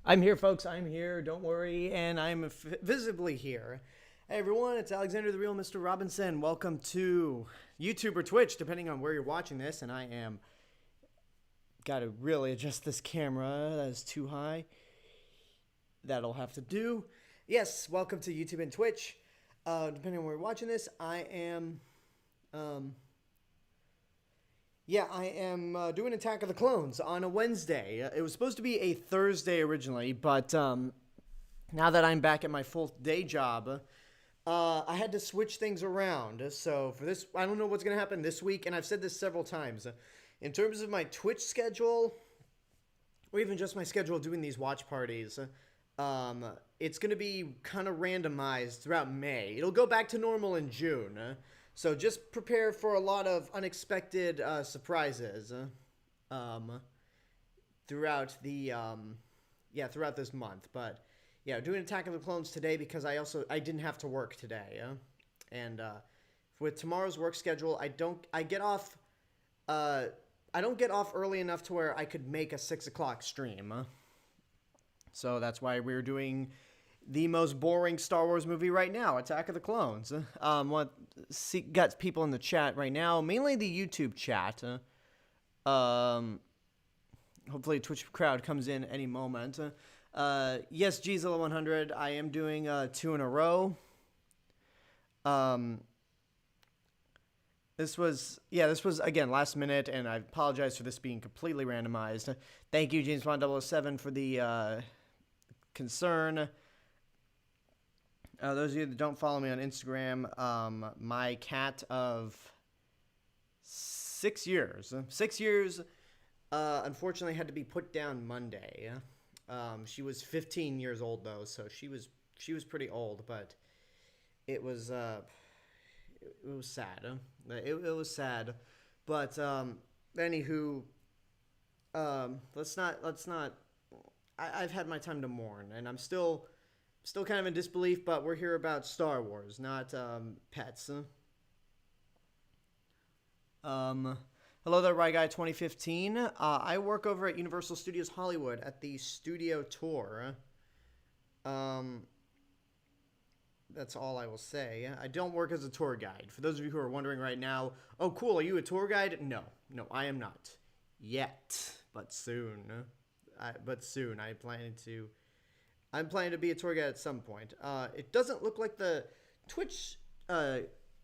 I'm here, folks. I'm here. Don't worry. And I'm visibly here. Hey, everyone. It's Alexander the Real Mr. Robinson. Welcome to YouTube or Twitch, depending on where you're watching this. And I am. Got to really adjust this camera. That is too high. That'll have to do. Yes, welcome to YouTube and Twitch. Depending on where you're watching this, I am. I am doing Attack of the Clones on a Wednesday. It was supposed to be a Thursday originally, but now that I'm back at my full day job, I had to switch things around. So for this, I don't know what's going to happen this week, and I've said this several times. In terms of my Twitch schedule, or even just my schedule doing these watch parties, it's going to be kind of randomized throughout May. It'll go back to normal in June. So just prepare for a lot of unexpected surprises throughout the throughout this month. But yeah, doing Attack of the Clones today because I didn't have to work today, and with tomorrow's work schedule, I don't get off early enough to where I could make a 6 o'clock stream. So that's why we're doing the most boring Star Wars movie right now, Attack of the Clones. Got people in the chat right now, mainly the YouTube chat. Hopefully Twitch crowd comes in any moment. Yes, Gzilla100, I am doing 2 in a row. This was again last minute, and I apologize for this being completely randomized. Thank you, James Bond 007, for the concern. Those of you that don't follow me on Instagram, my cat of 6 years, unfortunately had to be put down Monday. She was 15 years old though, so she was pretty old, but it was sad. It was sad, but anywho, let's not. I've had my time to mourn, and I'm still kind of in disbelief, but we're here about Star Wars, not pets. Hello there, Right Guy 2015. I work over at Universal Studios Hollywood at the studio tour. That's all I will say. I don't work as a tour guide. For those of you who are wondering right now, oh cool, are you a tour guide? No, I am not. Yet, but soon. I'm planning to be a tour guide at some point. It doesn't look like the Twitch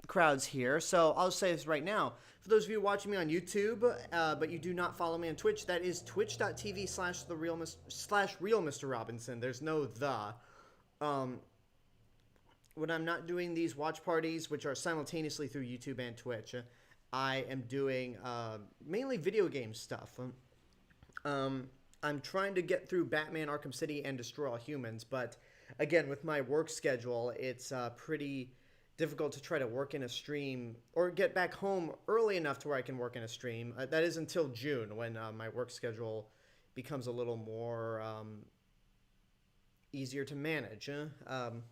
crowd's here, so I'll say this right now. For those of you watching me on YouTube, but you do not follow me on Twitch, that is twitch.tv/real Mr. Robinson. There's no the. When I'm not doing these watch parties, which are simultaneously through YouTube and Twitch, I am doing mainly video game stuff. I'm trying to get through Batman Arkham City and Destroy All Humans, but again, with my work schedule, it's pretty difficult to try to work in a stream or get back home early enough to where I can work in a stream. That is until June, when my work schedule becomes a little more easier to manage,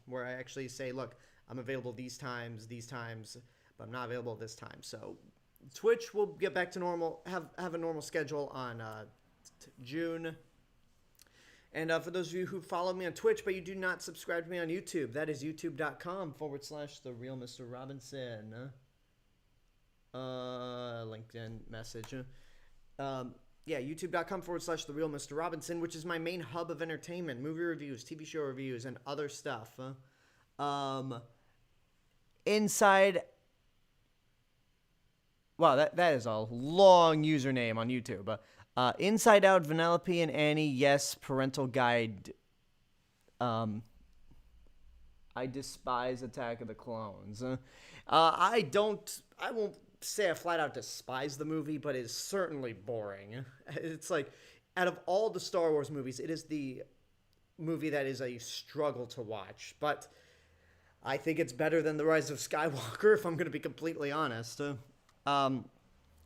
where I actually say, look, I'm available these times, but I'm not available this time. So Twitch will get back to normal, have a normal schedule on June. And for those of you who follow me on Twitch, but you do not subscribe to me on YouTube, that is youtube.com/the real Mr. Robinson. LinkedIn message. youtube.com/the real Mr. Robinson, which is my main hub of entertainment, movie reviews, TV show reviews, and other stuff. Inside. Wow, that is a long username on YouTube. Inside Out, Vanellope and Annie, yes, parental guide. I despise Attack of the Clones. I won't say I flat out despise the movie, but it's certainly boring. It's like, out of all the Star Wars movies, it is the movie that is a struggle to watch. But I think it's better than The Rise of Skywalker, if I'm going to be completely honest.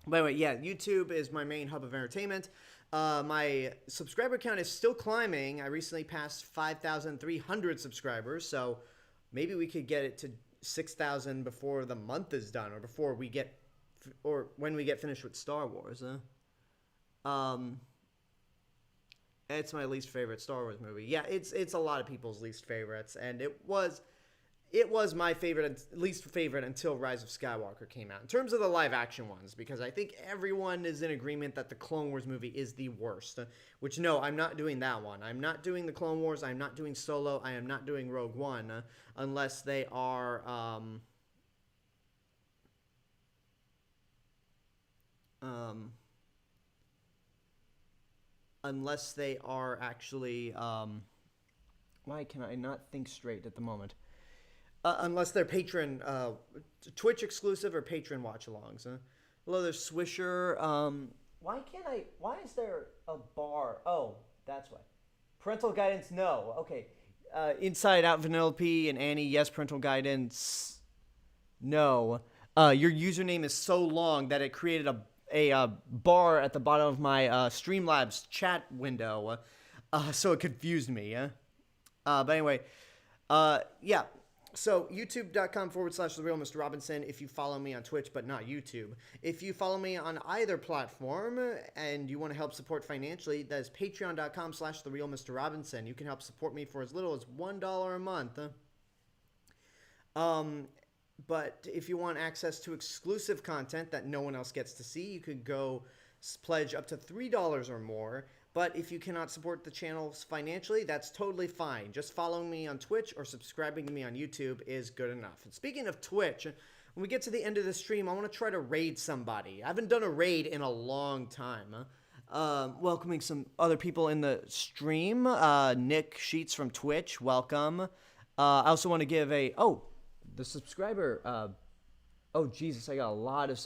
But anyway, yeah, YouTube is my main hub of entertainment. My subscriber count is still climbing. I recently passed 5,300 subscribers, so maybe we could get it to 6,000 before the month is done, or when we get finished with Star Wars. It's my least favorite Star Wars movie. Yeah, it's a lot of people's least favorites, and it was my least favorite until Rise of Skywalker came out. In terms of the live action ones, because I think everyone is in agreement that the Clone Wars movie is the worst. Which, no, I'm not doing that one. I'm not doing the Clone Wars. I'm not doing Solo. I am not doing Rogue One, unless they are actually why can I not think straight at the moment? Unless they're patron, Twitch exclusive or patron watch-alongs. Hello, there's Swisher. Why is there a bar? Oh, that's why. Parental guidance, no. Okay. Inside Out, Vanellope, and Annie, yes, parental guidance, no. Your username is so long that it created a bar at the bottom of my Streamlabs chat window, so it confused me. But anyway, yeah. So, youtube.com/TheRealMrRobinson if you follow me on Twitch, but not YouTube. If you follow me on either platform and you want to help support financially, that is patreon.com/TheRealMrRobinson. You can help support me for as little as $1 a month. But if you want access to exclusive content that no one else gets to see, you could go pledge up to $3 or more. But if you cannot support the channels financially, that's totally fine. Just following me on Twitch or subscribing to me on YouTube is good enough. And speaking of Twitch, when we get to the end of the stream, I want to try to raid somebody. I haven't done a raid in a long time. Welcoming some other people in the stream. Nick Sheets from Twitch, welcome. I also want to give the subscriber. Oh, Jesus, I got a lot of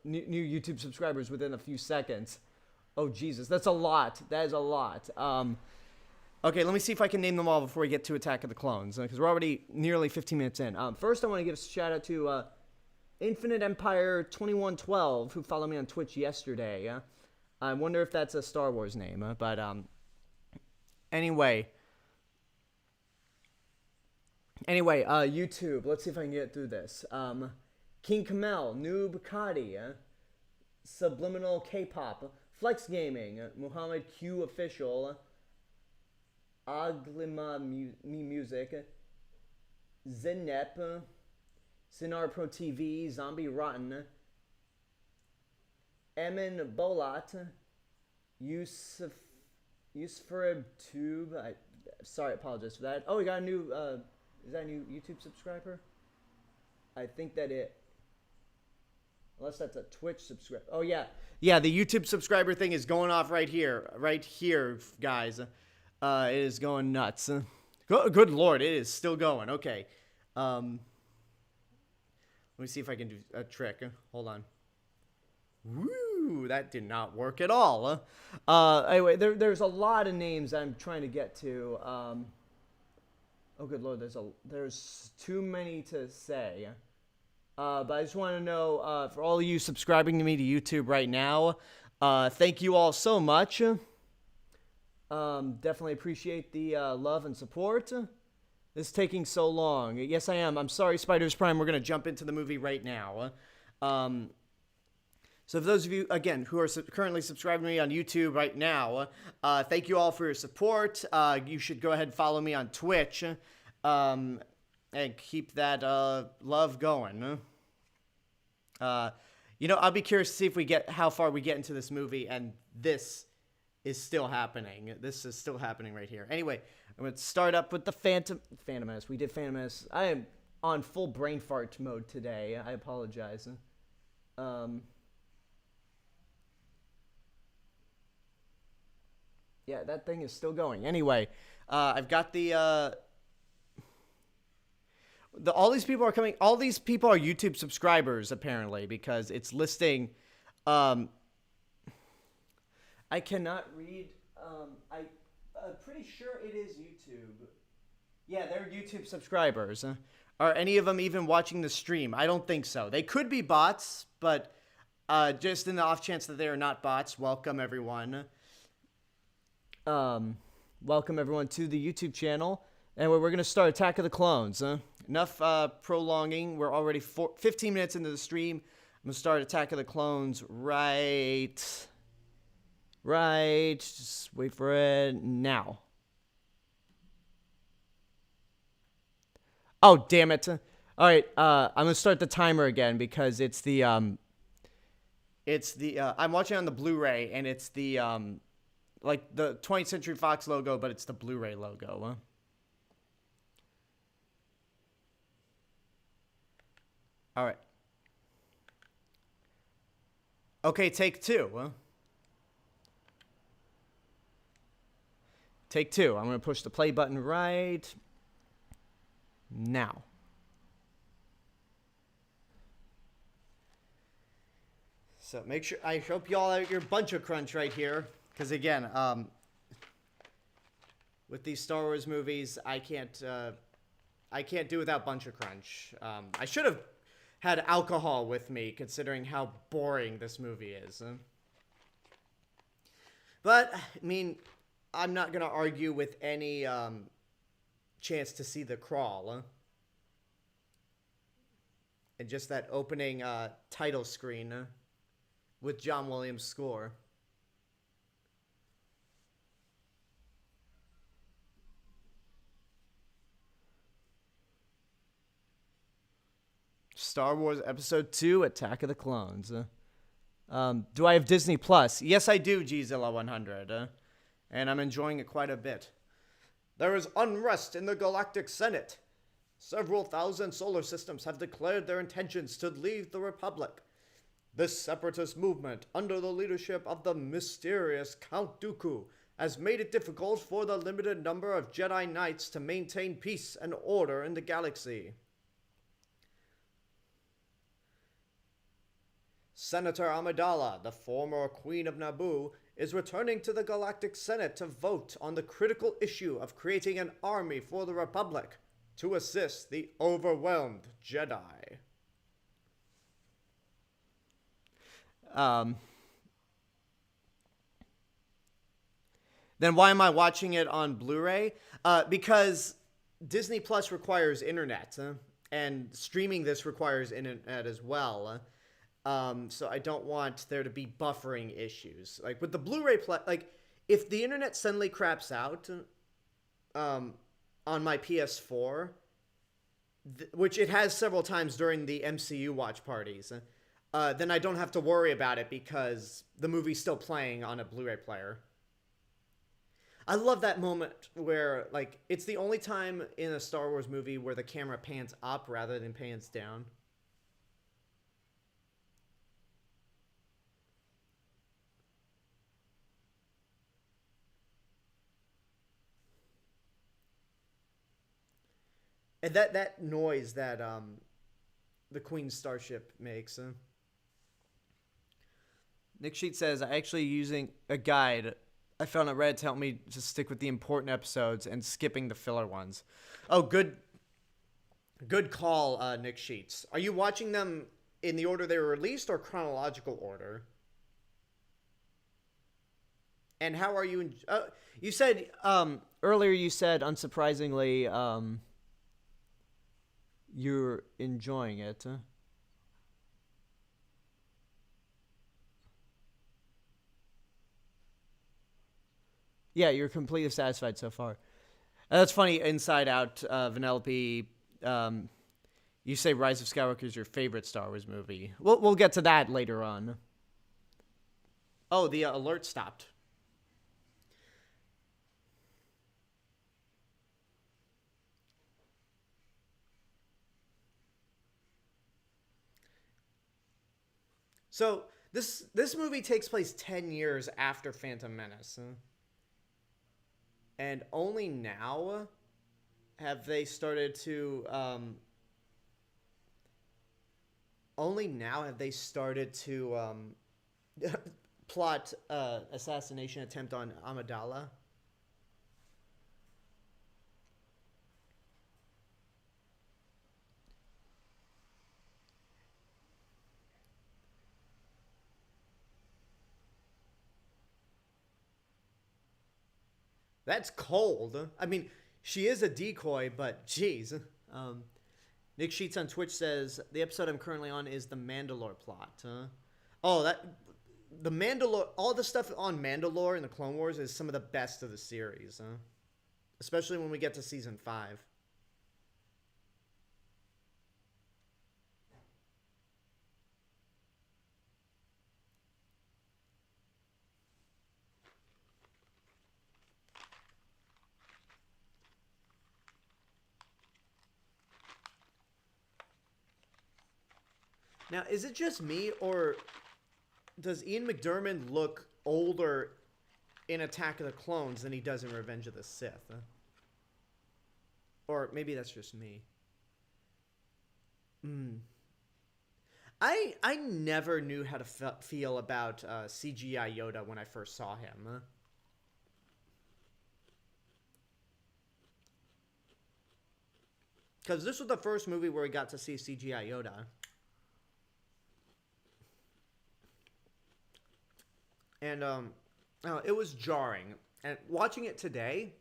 new YouTube subscribers within a few seconds. Oh, Jesus, that's a lot. That is a lot. Okay, let me see if I can name them all before we get to Attack of the Clones, because we're already nearly 15 minutes in. First, I want to give a shout-out to Infinite Empire 2112, who followed me on Twitch yesterday. I wonder if that's a Star Wars name, but anyway, YouTube, let's see if I can get through this. King Kamel, Noob Kadi, Subliminal K-Pop, Flex Gaming, Muhammad Q Official, Aglima Music, Zenep, Sinar Pro TV, Zombie Rotten, Emin Bolat, Yusuf Tube. Sorry, I apologize for that. Oh, we got a new. Is that a new YouTube subscriber? I think that unless that's a Twitch subscriber. Oh, yeah. Yeah, the YouTube subscriber thing is going off right here. Right here, guys. It is going nuts. Good Lord, it is still going. Okay. Let me see if I can do a trick. Hold on. Woo, that did not work at all. Anyway, there's a lot of names I'm trying to get to. Oh, good Lord, there's too many to say. But I just want to know, for all of you subscribing to me to YouTube right now, thank you all so much. Definitely appreciate the love and support. It's taking so long. Yes, I am. I'm sorry, Spiders Prime. We're going to jump into the movie right now. So for those of you, again, who are currently subscribing to me on YouTube right now, thank you all for your support. You should go ahead and follow me on Twitch and keep that love going. I'll be curious to see if how far we get into this movie, and this is still happening. This is still happening right here. Anyway, I'm going to start up with the Phantom Menace. We did Phantom Menace. I am on full brain fart mode today. I apologize. Yeah, that thing is still going. Anyway, I've got all these people are coming. All these people are YouTube subscribers, apparently, because it's listing. I cannot read. I'm pretty sure it is YouTube. Yeah, they're YouTube subscribers. Are any of them even watching the stream? I don't think so. They could be bots, but just in the off chance that they are not bots, welcome everyone. Welcome everyone to the YouTube channel. Anyway, we're going to start Attack of the Clones. Enough prolonging. We're already 15 minutes into the stream. I'm going to start Attack of the Clones right Right. Just wait for it now. Oh, damn it. All right, I'm going to start the timer again because I'm watching on the Blu-ray and it's like the 20th Century Fox logo, but it's the Blu-ray logo. All right. Okay, take two. Take two. I'm going to push the play button right now. So make sure, I hope y'all are your bunch of crunch right here. Because again, with these Star Wars movies, I can't do without bunch of crunch. I should have had alcohol with me, considering how boring this movie is. But, I mean, I'm not going to argue with any chance to see the crawl. And just that opening title screen with John Williams' score. Star Wars Episode 2, Attack of the Clones. Do I have Disney Plus? Yes, I do, Gzilla 100. And I'm enjoying it quite a bit. There is unrest in the Galactic Senate. Several thousand solar systems have declared their intentions to leave the Republic. This separatist movement, under the leadership of the mysterious Count Dooku, has made it difficult for the limited number of Jedi Knights to maintain peace and order in the galaxy. Senator Amidala, the former Queen of Naboo, is returning to the Galactic Senate to vote on the critical issue of creating an army for the Republic to assist the overwhelmed Jedi. Then why am I watching it on Blu-ray? Because Disney Plus requires internet, and streaming this requires internet as well. So I don't want there to be buffering issues. Like with the Blu-ray like if the internet suddenly craps out on my PS4, which it has several times during the MCU watch parties, then I don't have to worry about it because the movie's still playing on a Blu-ray player. I love that moment where, like, it's the only time in a Star Wars movie where the camera pans up rather than pans down. And that noise that the Queen's starship makes. Nick Sheet says, I actually using a guide I found on Reddit to help me just stick with the important episodes and skipping the filler ones. Oh, good call, Nick Sheets. Are you watching them in the order they were released or chronological order? And how are you? You said earlier. You said unsurprisingly, you're enjoying it. Yeah, you're completely satisfied so far. That's funny. Inside Out, Vanellope. You say Rise of Skywalker is your favorite Star Wars movie. We'll get to that later on. Oh, the alert stopped. So this movie takes place 10 years after Phantom Menace. And only now have they started to plot assassination attempt on Amidala. That's cold. I mean, she is a decoy, but geez. Nick Sheets on Twitch says, the episode I'm currently on is the Mandalore plot. Oh, the Mandalore, all the stuff on Mandalore in the Clone Wars is some of the best of the series, huh? Especially when we get to season 5. Now, is it just me, or does Ian McDiarmid look older in Attack of the Clones than he does in Revenge of the Sith? Huh? Or maybe that's just me. I never knew how to feel about CGI Yoda when I first saw him. Because this was the first movie where we got to see CGI Yoda. And it was jarring. And watching it today,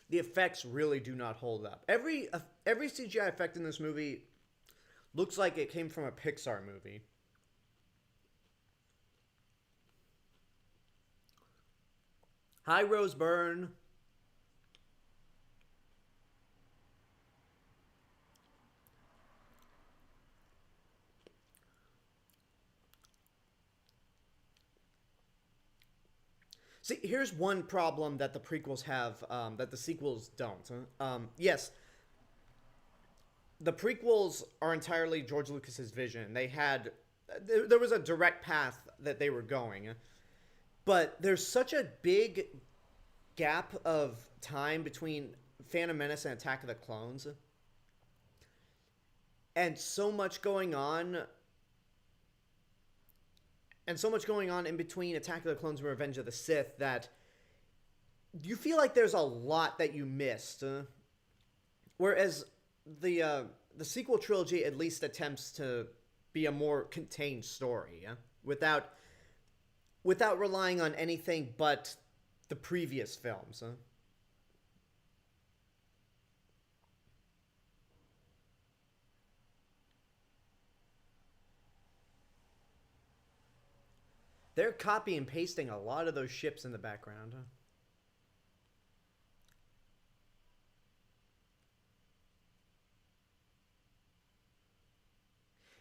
the effects really do not hold up. Every CGI effect in this movie looks like it came from a Pixar movie. Hi, Rose Byrne. See, here's one problem that the prequels have that the sequels don't. Yes, the prequels are entirely George Lucas's vision. There was a direct path that they were going, but there's such a big gap of time between Phantom Menace and Attack of the Clones, and so much going on. And so much going on in between Attack of the Clones and Revenge of the Sith that you feel like there's a lot that you missed. Whereas the sequel trilogy at least attempts to be a more contained story, without relying on anything but the previous films. They're copy and pasting a lot of those ships in the background. Huh?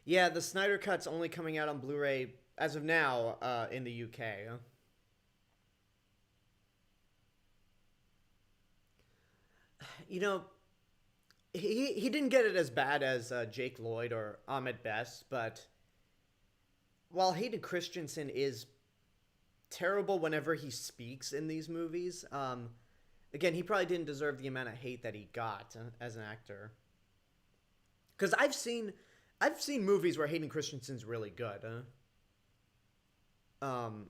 Yeah, the Snyder Cut's only coming out on Blu-ray as of now in the UK. Huh? You know, he didn't get it as bad as Jake Lloyd or Ahmed Best, but while Hayden Christensen is terrible whenever he speaks in these movies, again, he probably didn't deserve the amount of hate that he got as an actor. Because I've seen movies where Hayden Christensen's really good. And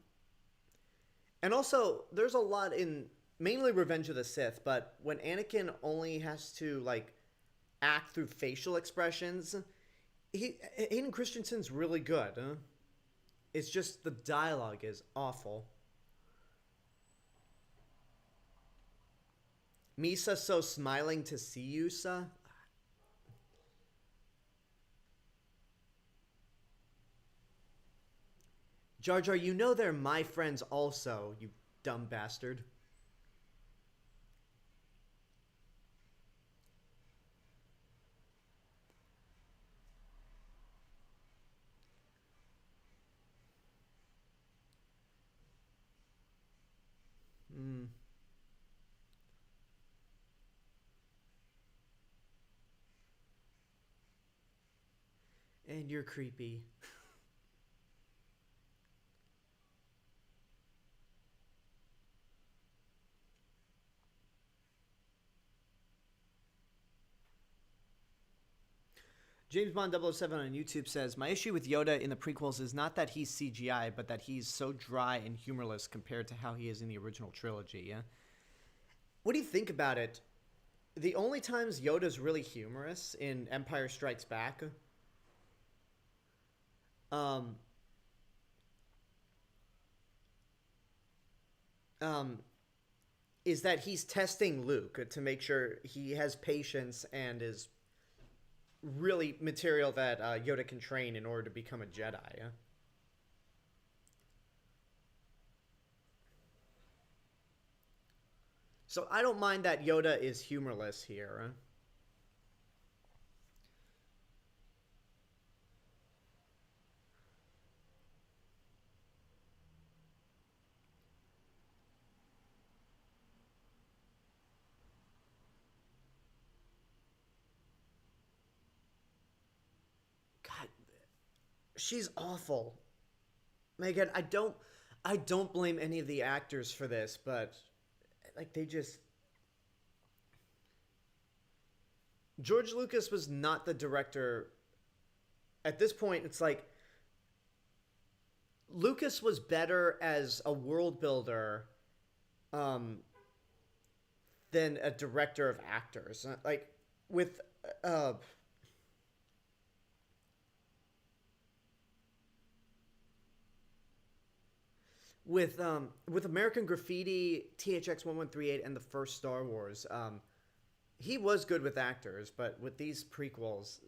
also, there's a lot in mainly Revenge of the Sith, but when Anakin only has to like act through facial expressions, Hayden Christensen's really good. It's just the dialogue is awful. Misa so smiling to see you, sa. Jar Jar, you know they're my friends also, you dumb bastard. Hmm. And you're creepy. James Bond 007 on YouTube says, my issue with Yoda in the prequels is not that he's CGI, but that he's so dry and humorless compared to how he is in the original trilogy. Yeah? What do you think about it? The only times Yoda's really humorous in Empire Strikes Back, um, um, is that he's testing Luke to make sure he has patience and is really material that Yoda can train in order to become a Jedi. So I don't mind that Yoda is humorless here. God, she's awful. Megan, I don't blame any of the actors for this, but like they just George Lucas was not the director. At this point, it's like Lucas was better as a world builder um, than a director of actors. Like with uh, with American Graffiti, THX 1138, and the first Star Wars, he was good with actors, but with these prequels,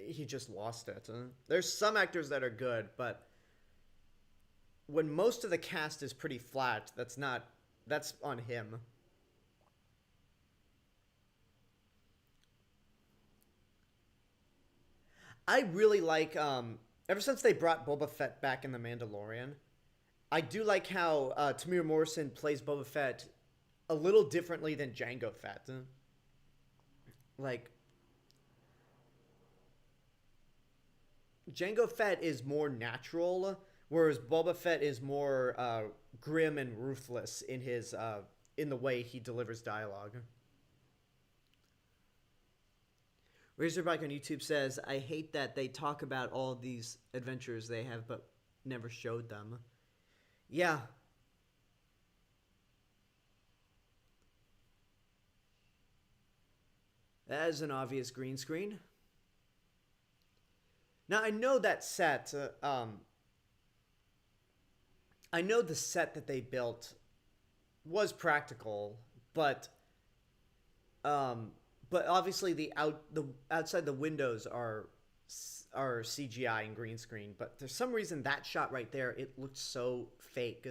he just lost it. There's some actors that are good, but when most of the cast is pretty flat, that's on him. I really like ever since they brought Boba Fett back in The Mandalorian, I do like how Tamir Morrison plays Boba Fett a little differently than Jango Fett. Like Jango Fett is more natural, whereas Boba Fett is more grim and ruthless in the way he delivers dialogue. Razorbike on YouTube says, "I hate that they talk about all these adventures they have, but never showed them." Yeah, that is an obvious green screen. Now I know that set. I know the set that they built was practical, but but obviously the outside the windows are CGI and green screen. But for some reason that shot right there, it looked so fake.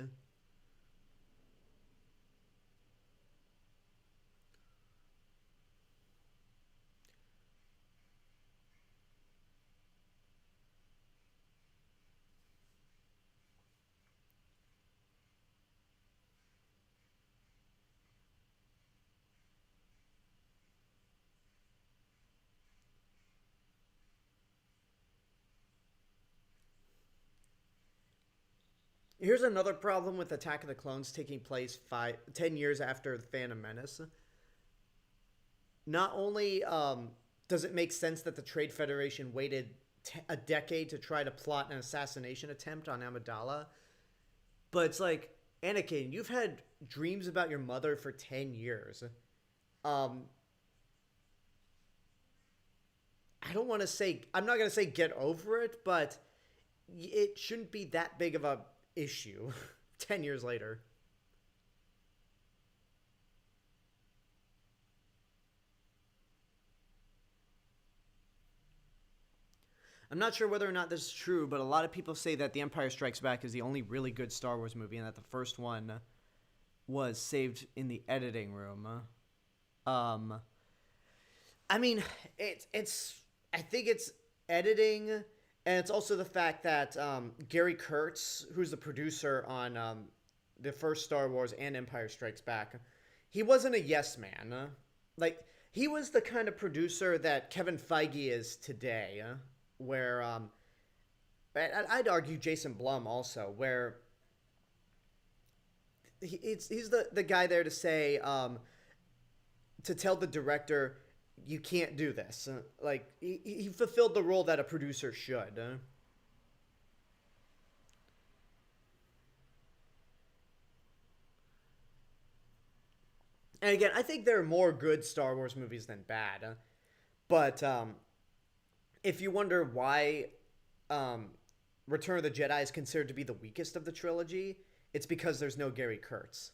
Here's another problem with Attack of the Clones taking place 10 years after the Phantom Menace. Not only does it make sense that the Trade Federation waited a decade to try to plot an assassination attempt on Amidala, but it's like, Anakin, you've had dreams about your mother for 10 years. Um, I don't want to say, I'm not going to say get over it, but it shouldn't be that big of a issue 10 years later. I'm not sure whether or not this is true, but a lot of people say that The Empire Strikes Back is the only really good Star Wars movie and that the first one was saved in the editing room. Um, I mean, it's I think it's editing, and it's also the fact that Gary Kurtz, who's the producer on the first Star Wars and Empire Strikes Back, he wasn't a yes man. Like he was the kind of producer that Kevin Feige is today, where I'd argue Jason Blum also, where he's the guy there to say to tell the director you can't do this. Like he fulfilled the role that a producer should. And again, I think there are more good Star Wars movies than bad. But if you wonder why um, Return of the Jedi is considered to be the weakest of the trilogy, it's because there's no Gary Kurtz.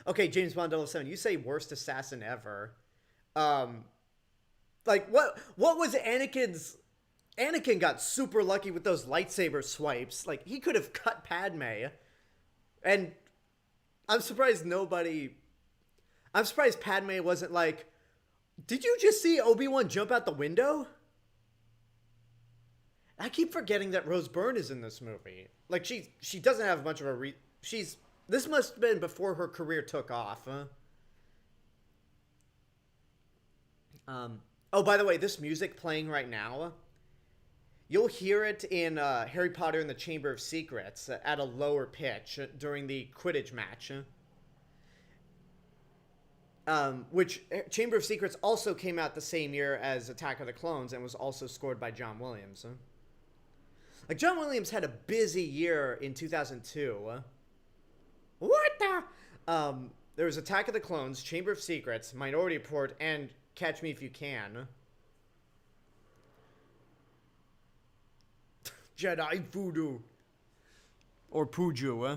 Okay, James Bond 007, you say worst assassin ever. Um, like what was Anakin's Anakin got super lucky with those lightsaber swipes. Like he could have cut Padme and I'm surprised nobody. I'm surprised Padme wasn't like, did you just see Obi-Wan jump out the window? I keep forgetting that Rose Byrne is in this movie. Like, she doesn't have much of a she's... This must have been before her career took off, huh? Oh, by the way, this music playing right now, you'll hear it in Harry Potter and the Chamber of Secrets at a lower pitch during the Quidditch match. Which Chamber of Secrets also came out the same year as Attack of the Clones and was also scored by John Williams. Like, John Williams had a busy year in 2002. What the? There was Attack of the Clones, Chamber of Secrets, Minority Report, and Catch Me If You Can. Jedi Voodoo. Or Puju, huh?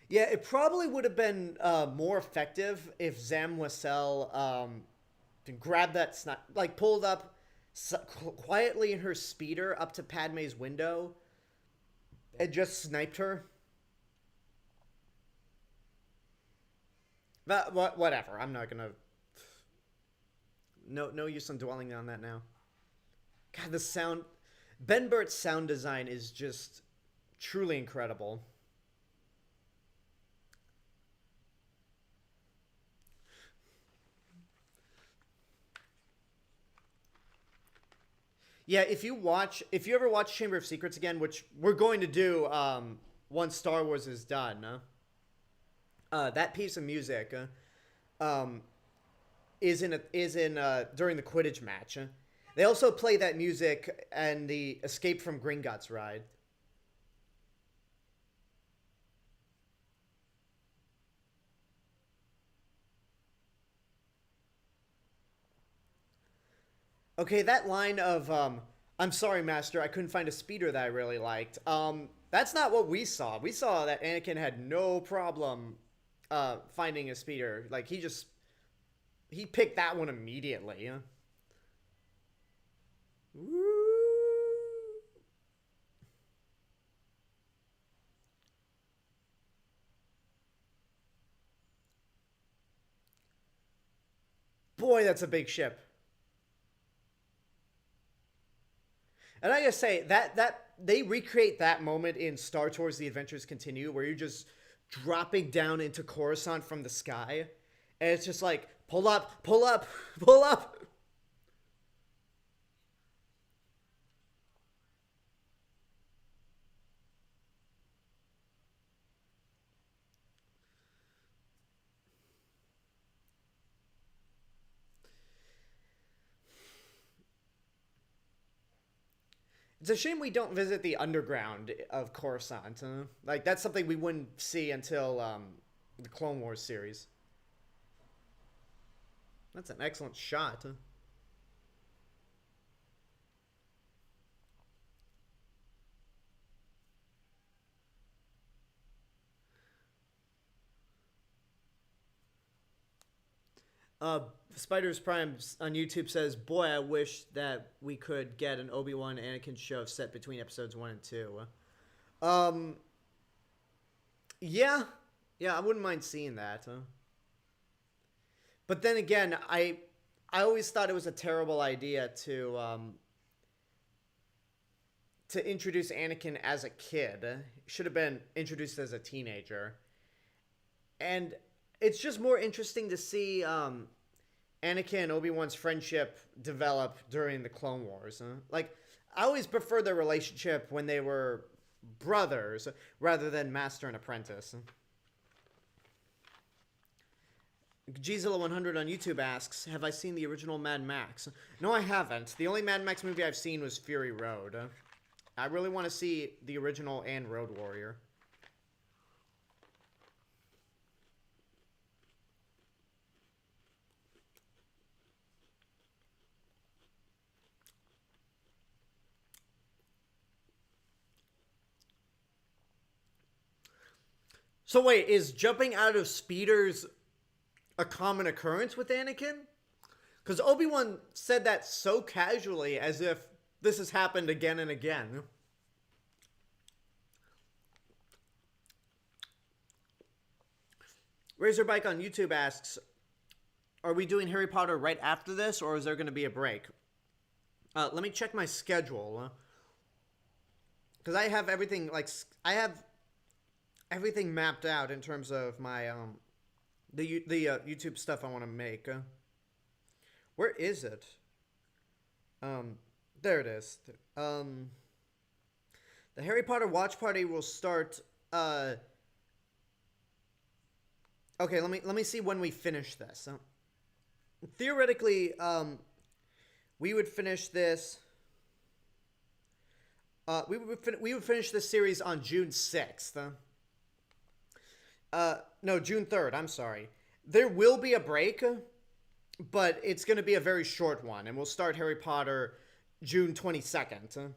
Yeah, it probably would have been more effective if Zam Wesell grabbed that like pulled up quietly in her speeder up to Padme's window and just sniped her. But whatever, I'm not gonna. No use on dwelling on that now. God, the sound, Ben Burtt's sound design is just truly incredible. Yeah, if you ever watch Chamber of Secrets again, which we're going to do once Star Wars is done, that piece of music is in during the Quidditch match. They also play that music and the Escape from Gringotts ride. Okay, that line of "I'm sorry, Master, I couldn't find a speeder that I really liked." That's not what we saw. We saw that Anakin had no problem finding a speeder. Like, he picked that one immediately. Woo. Boy, that's a big ship. And I gotta say that they recreate that moment in Star Tours: The Adventures Continue, where you're just dropping down into Coruscant from the sky, and it's just like pull up, pull up, pull up. It's a shame we don't visit the underground of Coruscant. Like, that's something we wouldn't see until the Clone Wars series. That's an excellent shot. Uh, Spiders Prime on YouTube says, "Boy, I wish that we could get an Obi-Wan Anakin show set between episodes 1 and 2." Um, yeah, I wouldn't mind seeing that. But then again, I always thought it was a terrible idea to introduce Anakin as a kid. He should have been introduced as a teenager, and it's just more interesting to see Anakin and Obi-Wan's friendship develop during the Clone Wars. Like, I always preferred their relationship when they were brothers rather than master and apprentice. Gzilla100 on YouTube asks, "Have I seen the original Mad Max?" No, I haven't. The only Mad Max movie I've seen was Fury Road. I really want to see the original and Road Warrior. So wait, is jumping out of speeders a common occurrence with Anakin? Because Obi-Wan said that so casually, as if this has happened again and again. Razorbike on YouTube asks, are we doing Harry Potter right after this, or is there going to be a break? Let me check my schedule. Because I have everything, like, I have everything mapped out in terms of my, the YouTube stuff I want to make. Where is it? There it is. The Harry Potter watch party will start, okay, let me see when we finish this. Theoretically, we would finish this. We would finish this series on June 6th. No, June 3rd. I'm sorry. There will be a break, but it's going to be a very short one, and we'll start Harry Potter June 22nd.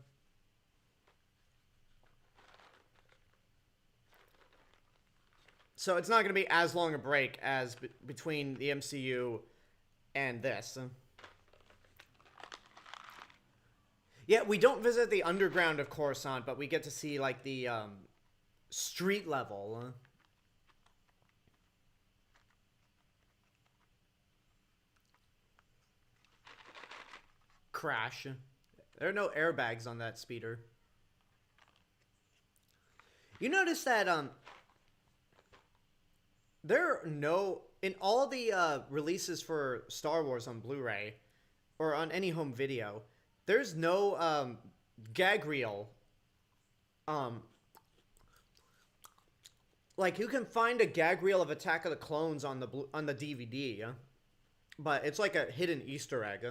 So it's not going to be as long a break as between the MCU and this. Yeah, we don't visit the underground of Coruscant, but we get to see, like, the street level. Crash. There are no airbags on that speeder. You notice that, there are no... In all the releases for Star Wars on Blu-ray, or on any home video, there's no gag reel. Like, you can find a gag reel of Attack of the Clones on the DVD, but it's like a hidden Easter egg.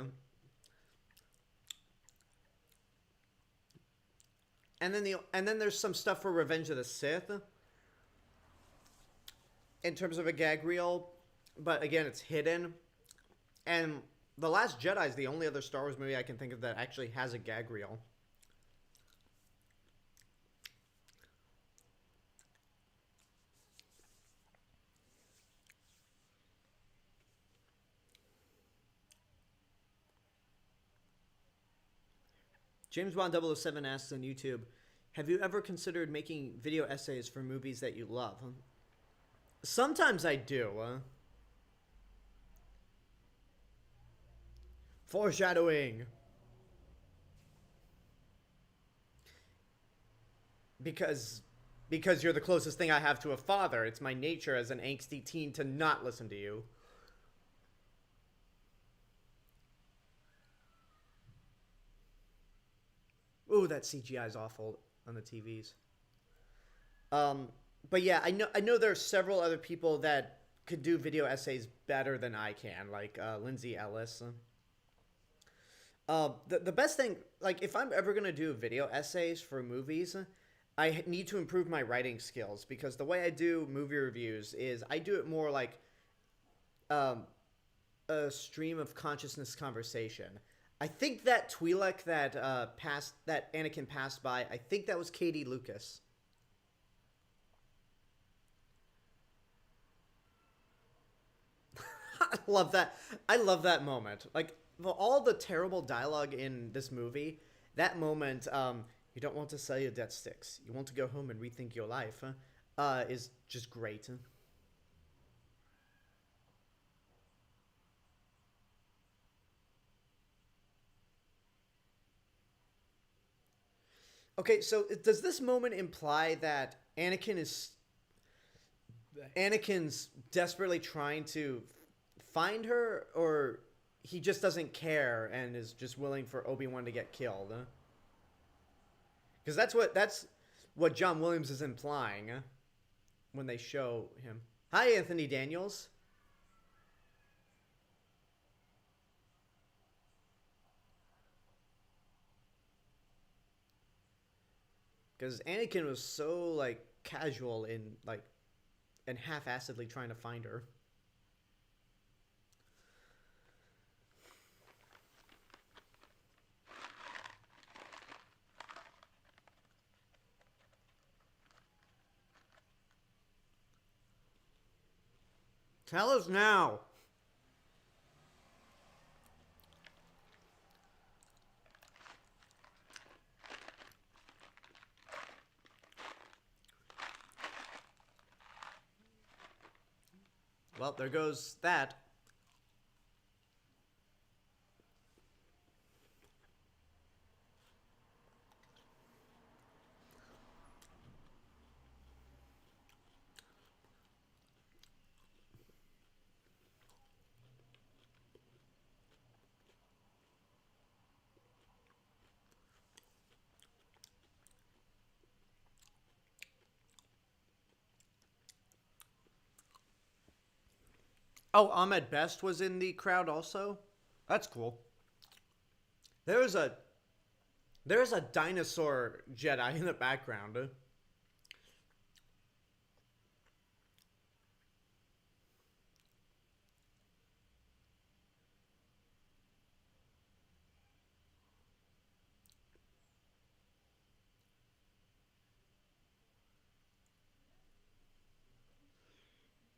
And then there's some stuff for Revenge of the Sith in terms of a gag reel, but again, it's hidden. And The Last Jedi is the only other Star Wars movie I can think of that actually has a gag reel. James Bond 007 asks on YouTube, have you ever considered making video essays for movies that you love? Sometimes I do. Foreshadowing. Because you're the closest thing I have to a father. It's my nature as an angsty teen to not listen to you. Ooh, that CGI is awful on the TVs. But yeah, I know there are several other people that could do video essays better than I can, like Lindsay Ellis. The best thing, like, if I'm ever going to do video essays for movies, I need to improve my writing skills, because the way I do movie reviews is I do it more like a stream of consciousness conversation. I think that Twi'lek that that Anakin passed by, I think that was Katie Lucas. I love that. I love that moment. Like, for all the terrible dialogue in this movie, that moment, you don't want to sell your death sticks, you want to go home and rethink your life, is just great. Okay, so does this moment imply that Anakin's desperately trying to find her, or he just doesn't care and is just willing for Obi-Wan to get killed? Because that's what John Williams is implying when they show him. Hi, Anthony Daniels. Because Anakin was so, like, casual in, like, and half-assedly trying to find her. Tell us now. Well, there goes that. Oh, Ahmed Best was in the crowd also. That's cool. There's a there's a dinosaur Jedi in the background.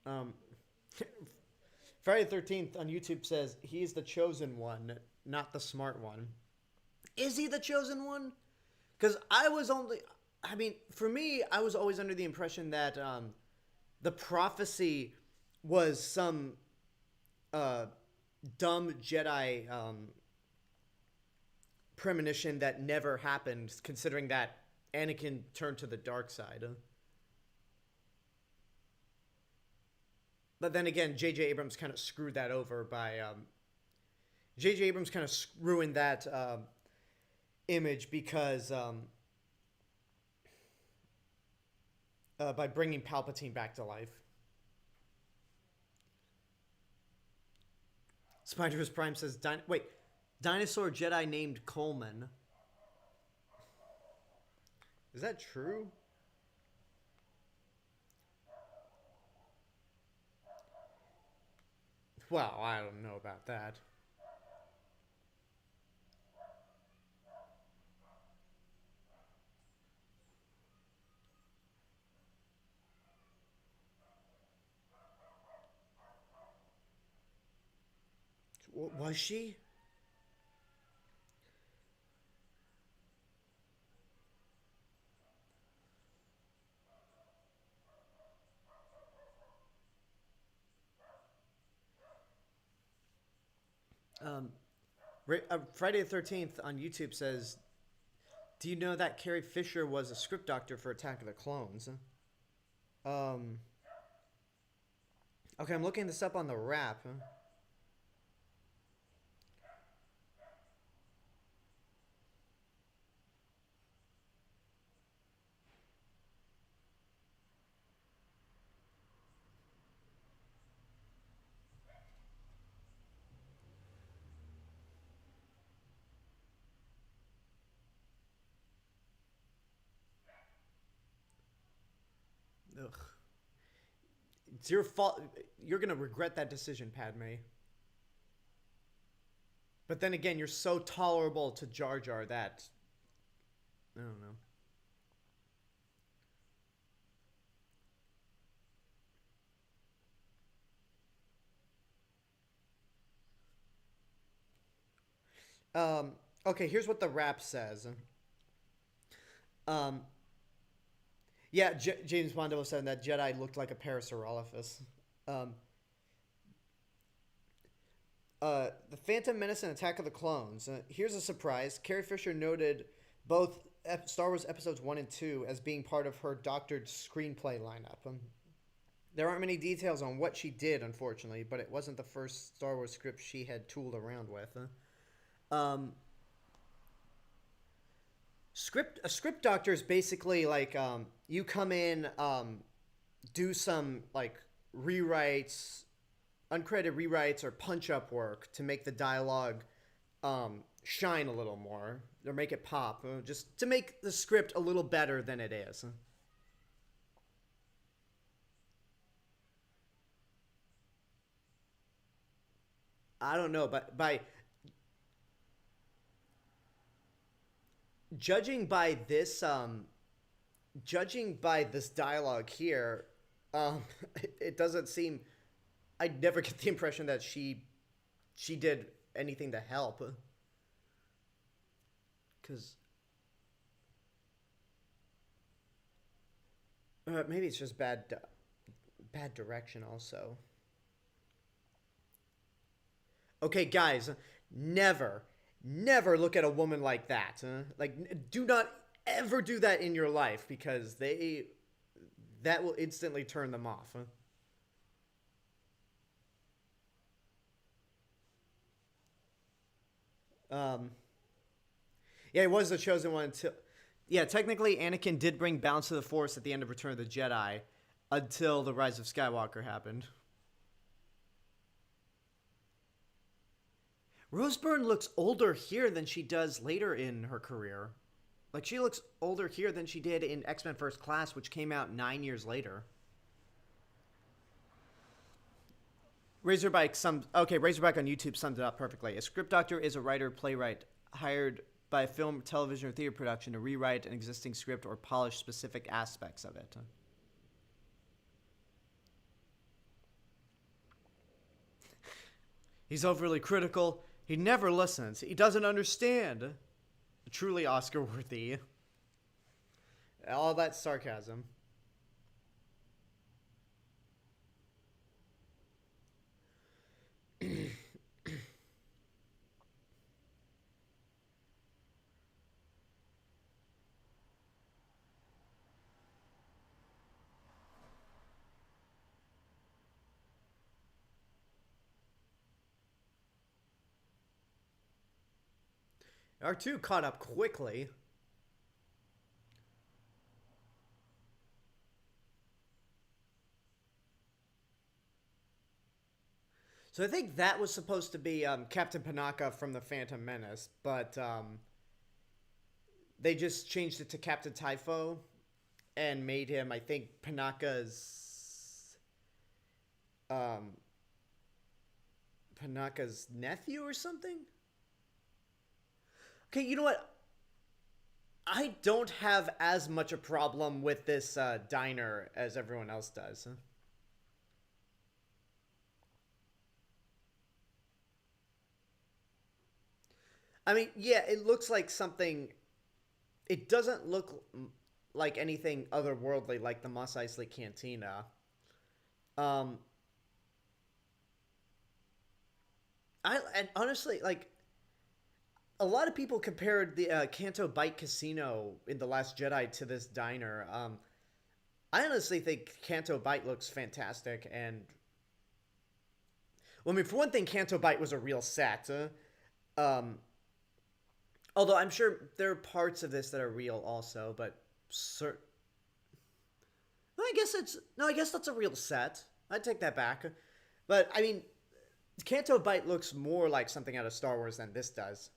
Um, Friday the 13th on YouTube says he's the chosen one, not the smart one. Is he the chosen one? Because I mean, for me, I was always under the impression that the prophecy was some uh, dumb Jedi premonition that never happened, considering that Anakin turned to the dark side. But then again, J.J. Abrams kind of screwed that over by J.J. Abrams kind of ruined that image because by bringing Palpatine back to life. Spider's Prime says, wait, dinosaur Jedi named Coleman. Is that true? Well, I don't know about that. Was she? Um, Friday the 13th on YouTube says, do you know that Carrie Fisher was a script doctor for Attack of the Clones? Um, okay, I'm looking this up on the Wrap. Ugh. It's your fault. You're going to regret that decision, Padme. But then again, you're so tolerable to Jar Jar that... I don't know. Okay, here's what the Wrap says. Um, yeah, James Bond was saying that Jedi looked like a Parasaurolophus. Um, the Phantom Menace and Attack of the Clones. Here's a surprise. Carrie Fisher noted both Star Wars Episodes 1 and 2 as being part of her doctored screenplay lineup. There aren't many details on what she did, unfortunately, but it wasn't the first Star Wars script she had tooled around with. Um, a script doctor is basically like you come in, do some like rewrites, uncredited rewrites or punch up work to make the dialogue shine a little more or make it pop, just to make the script a little better than it is. I don't know, but judging by this judging by this dialogue here, it doesn't seem. I never get the impression that she did anything to help. Because maybe it's just bad direction also. Okay, guys, never, never look at a woman like that. Like, do not ever do that in your life because that will instantly turn them off. Um, yeah, he was the chosen one until. Yeah, technically, Anakin did bring balance to the Force at the end of Return of the Jedi, until the Rise of Skywalker happened. Rose Byrne looks older here than she does later in her career. Like, she looks older here than she did in X-Men First Class, which came out 9 years later. Razorback on YouTube summed it up perfectly. A script doctor is a writer, playwright, hired by a film, television, or theater production to rewrite an existing script or polish specific aspects of it. He's overly critical. He never listens. He doesn't understand. Truly Oscar worthy. All that sarcasm. R2 caught up quickly. So I think that was supposed to be Captain Panaka from the Phantom Menace, but they just changed it to Captain Typho and made him, I think, um, Panaka's nephew or something. Okay, you know what? I don't have as much a problem with this diner as everyone else does. I mean, yeah, it looks like something. It doesn't look like anything otherworldly like the Mos Eisley Cantina. Um, and honestly, like, a lot of people compared the Canto Bight Casino in The Last Jedi to this diner. I honestly think Canto Bight looks fantastic, and well, I mean, for one thing, Canto Bight was a real set. Um, Although I'm sure there are parts of this that are real also, but cert- no, I guess it's no, I guess that's a real set. I'd take that back. But I mean, Canto Bight looks more like something out of Star Wars than this does.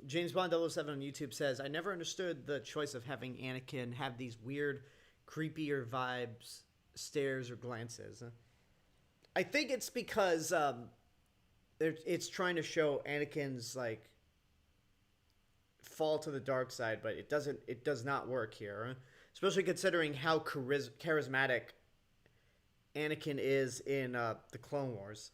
James Bond 007 on YouTube says, I never understood the choice of having Anakin have these weird, creepier vibes, stares, or glances. I think it's because it's trying to show Anakin's like fall to the dark side, but it does not work here, especially considering how charismatic Anakin is in the Clone Wars.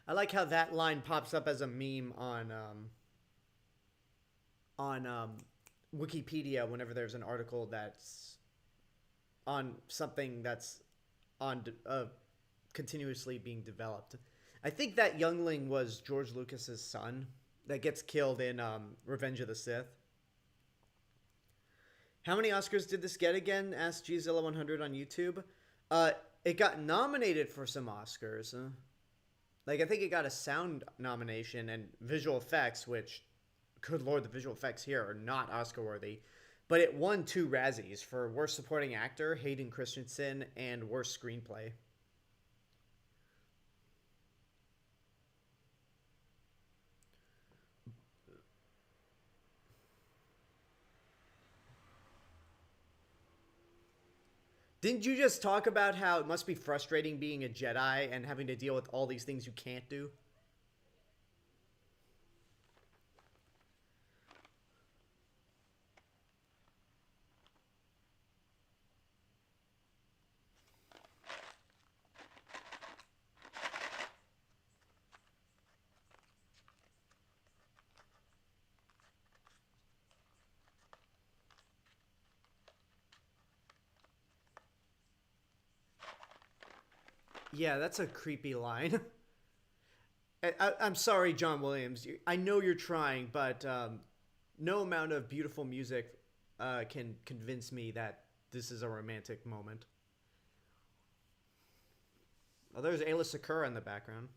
I like how that line pops up as a meme on Wikipedia whenever there's an article that's on something that's on continuously being developed. I think that youngling was George Lucas's son that gets killed in Revenge of the Sith. How many Oscars did this get again? Asked Gzilla100 on YouTube. It got nominated for some Oscars. Like, I think it got a sound nomination and visual effects, which, good lord, the visual effects here are not Oscar worthy. But it won 2 Razzies for Worst Supporting Actor, Hayden Christensen, and Worst Screenplay. Didn't you just talk about how it must be frustrating being a Jedi and having to deal with all these things you can't do? Yeah, that's a creepy line. I'm sorry, John Williams. I know you're trying, but no amount of beautiful music can convince me that this is a romantic moment. Oh, there's Ayla Secura in the background.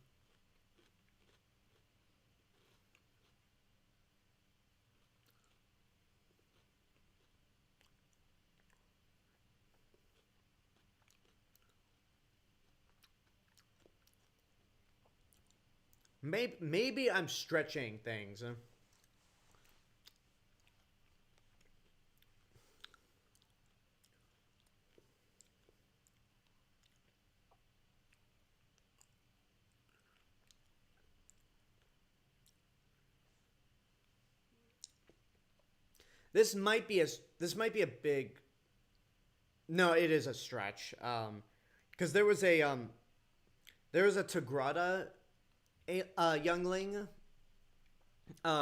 Maybe I'm stretching things. This might be a big. No, it is a stretch. Because there was a Tigrada youngling,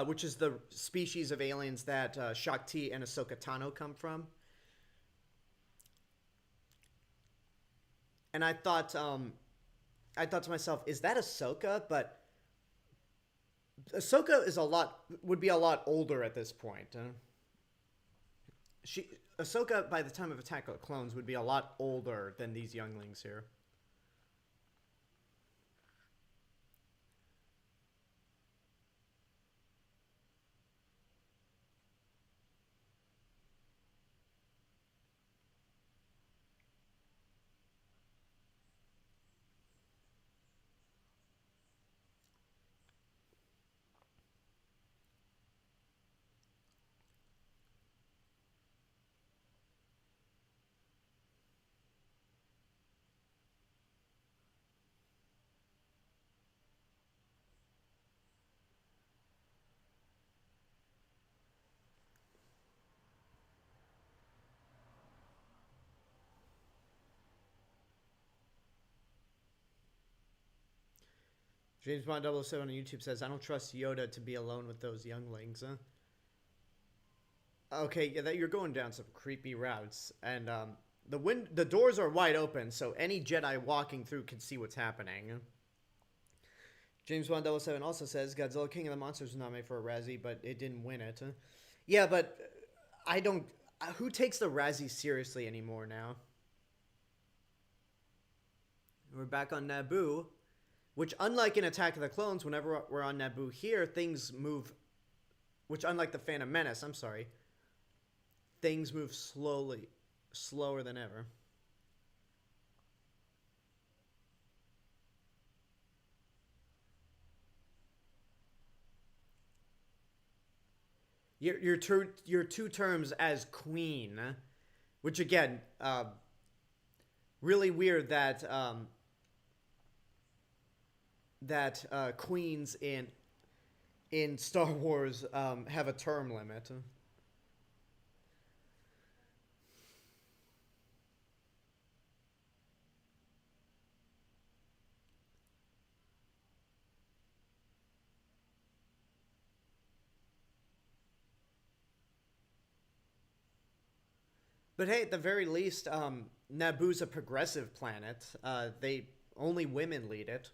which is the species of aliens that Shakti and Ahsoka Tano come from. And I thought to myself, is that Ahsoka? But Ahsoka would be a lot older at this point. Ahsoka, by the time of Attack of the Clones, would be a lot older than these younglings here. James Bond 007 on YouTube says, I don't trust Yoda to be alone with those younglings. Huh? Okay, yeah, you're going down some creepy routes. And the doors are wide open, so any Jedi walking through can see what's happening. James Bond 007 also says, Godzilla King of the Monsters was nominated for a Razzie, but it didn't win it. Yeah, but I don't... Who takes the Razzie seriously anymore now? We're back on Naboo. Which, unlike in Attack of the Clones, whenever we're on Naboo here, things move... Which, unlike the Phantom Menace, I'm sorry. Things move slowly. Slower than ever. Your two terms as queen. Which, again, really weird that... queens in Star Wars have a term limit. But hey, at the very least, Naboo's a progressive planet. They only women lead it.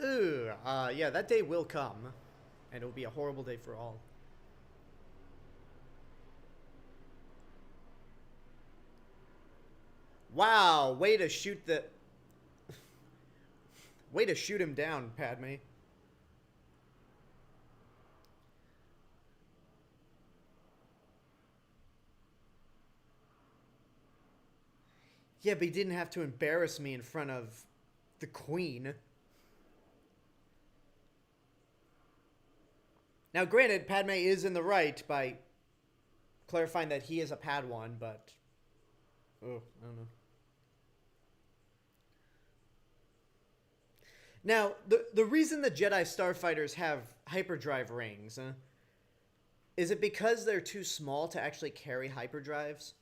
Ooh, yeah, that day will come, and it will be a horrible day for all. Wow, way to shoot him down, Padme. Yeah, but he didn't have to embarrass me in front of the Queen. Now, granted, Padme is in the right by clarifying that he is a Padawan, but oh, I don't know. Now, the reason the Jedi starfighters have hyperdrive rings, is it because they're too small to actually carry hyperdrives?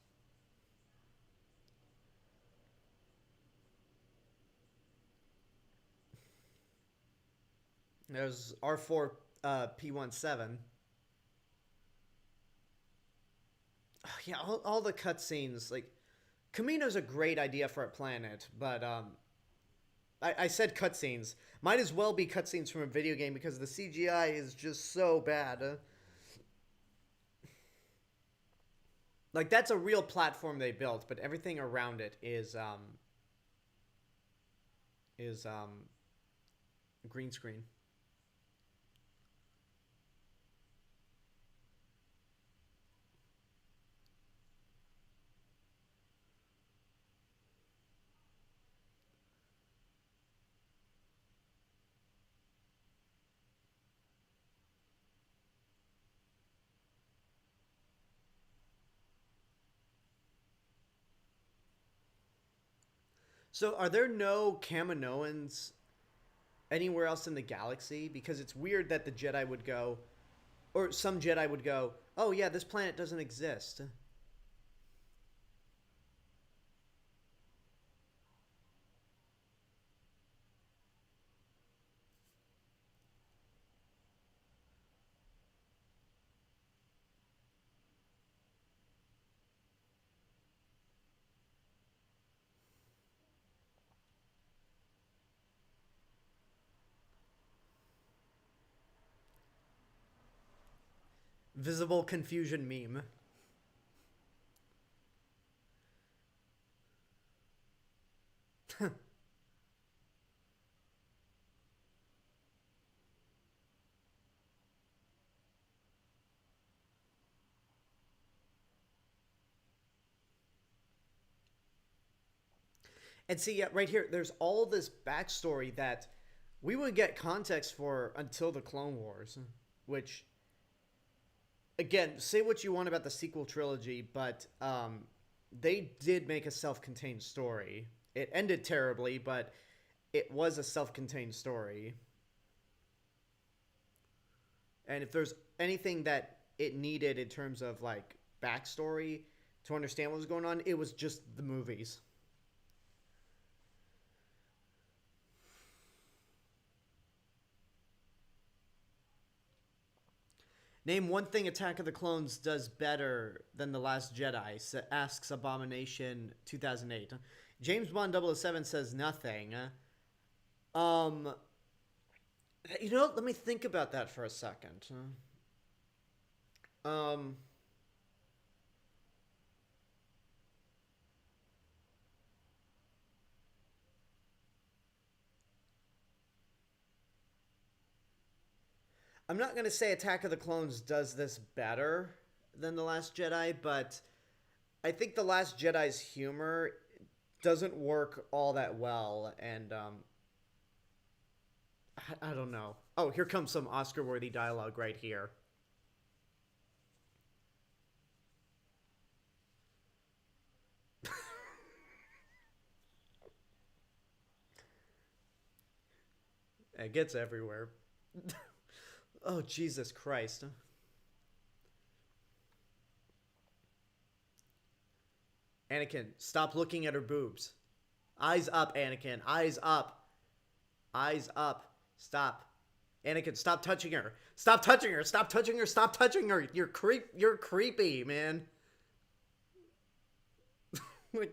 There's R4 P17. Oh, yeah, all the cutscenes, like Kamino's a great idea for a planet, but I said cutscenes. Might as well be cutscenes from a video game because the CGI is just so bad. Like that's a real platform they built, but everything around it is green screen. So, are there no Kaminoans anywhere else in the galaxy? Because it's weird that the Jedi would go, or some Jedi would go, "Oh yeah, this planet doesn't exist." Visible confusion meme. And see, yeah, right here, there's all this backstory that we would get context for until the Clone Wars, which, again, say what you want about the sequel trilogy, but they did make a self-contained story. It ended terribly, but it was a self-contained story. And if there's anything that it needed in terms of like backstory to understand what was going on, it was just the movies. Name one thing Attack of the Clones does better than The Last Jedi, asks Abomination 2008. James Bond 007 says nothing. Um, you know, let me think about that for a second. Um, I'm not going to say Attack of the Clones does this better than The Last Jedi, but I think The Last Jedi's humor doesn't work all that well, and I don't know. Oh, here comes some Oscar-worthy dialogue right here. It gets everywhere. Oh, Jesus Christ. Anakin, stop looking at her boobs. Eyes up, Anakin. Eyes up. Eyes up. Stop. Anakin, stop touching her. Stop touching her. Stop touching her. Stop touching her. You're creepy, man.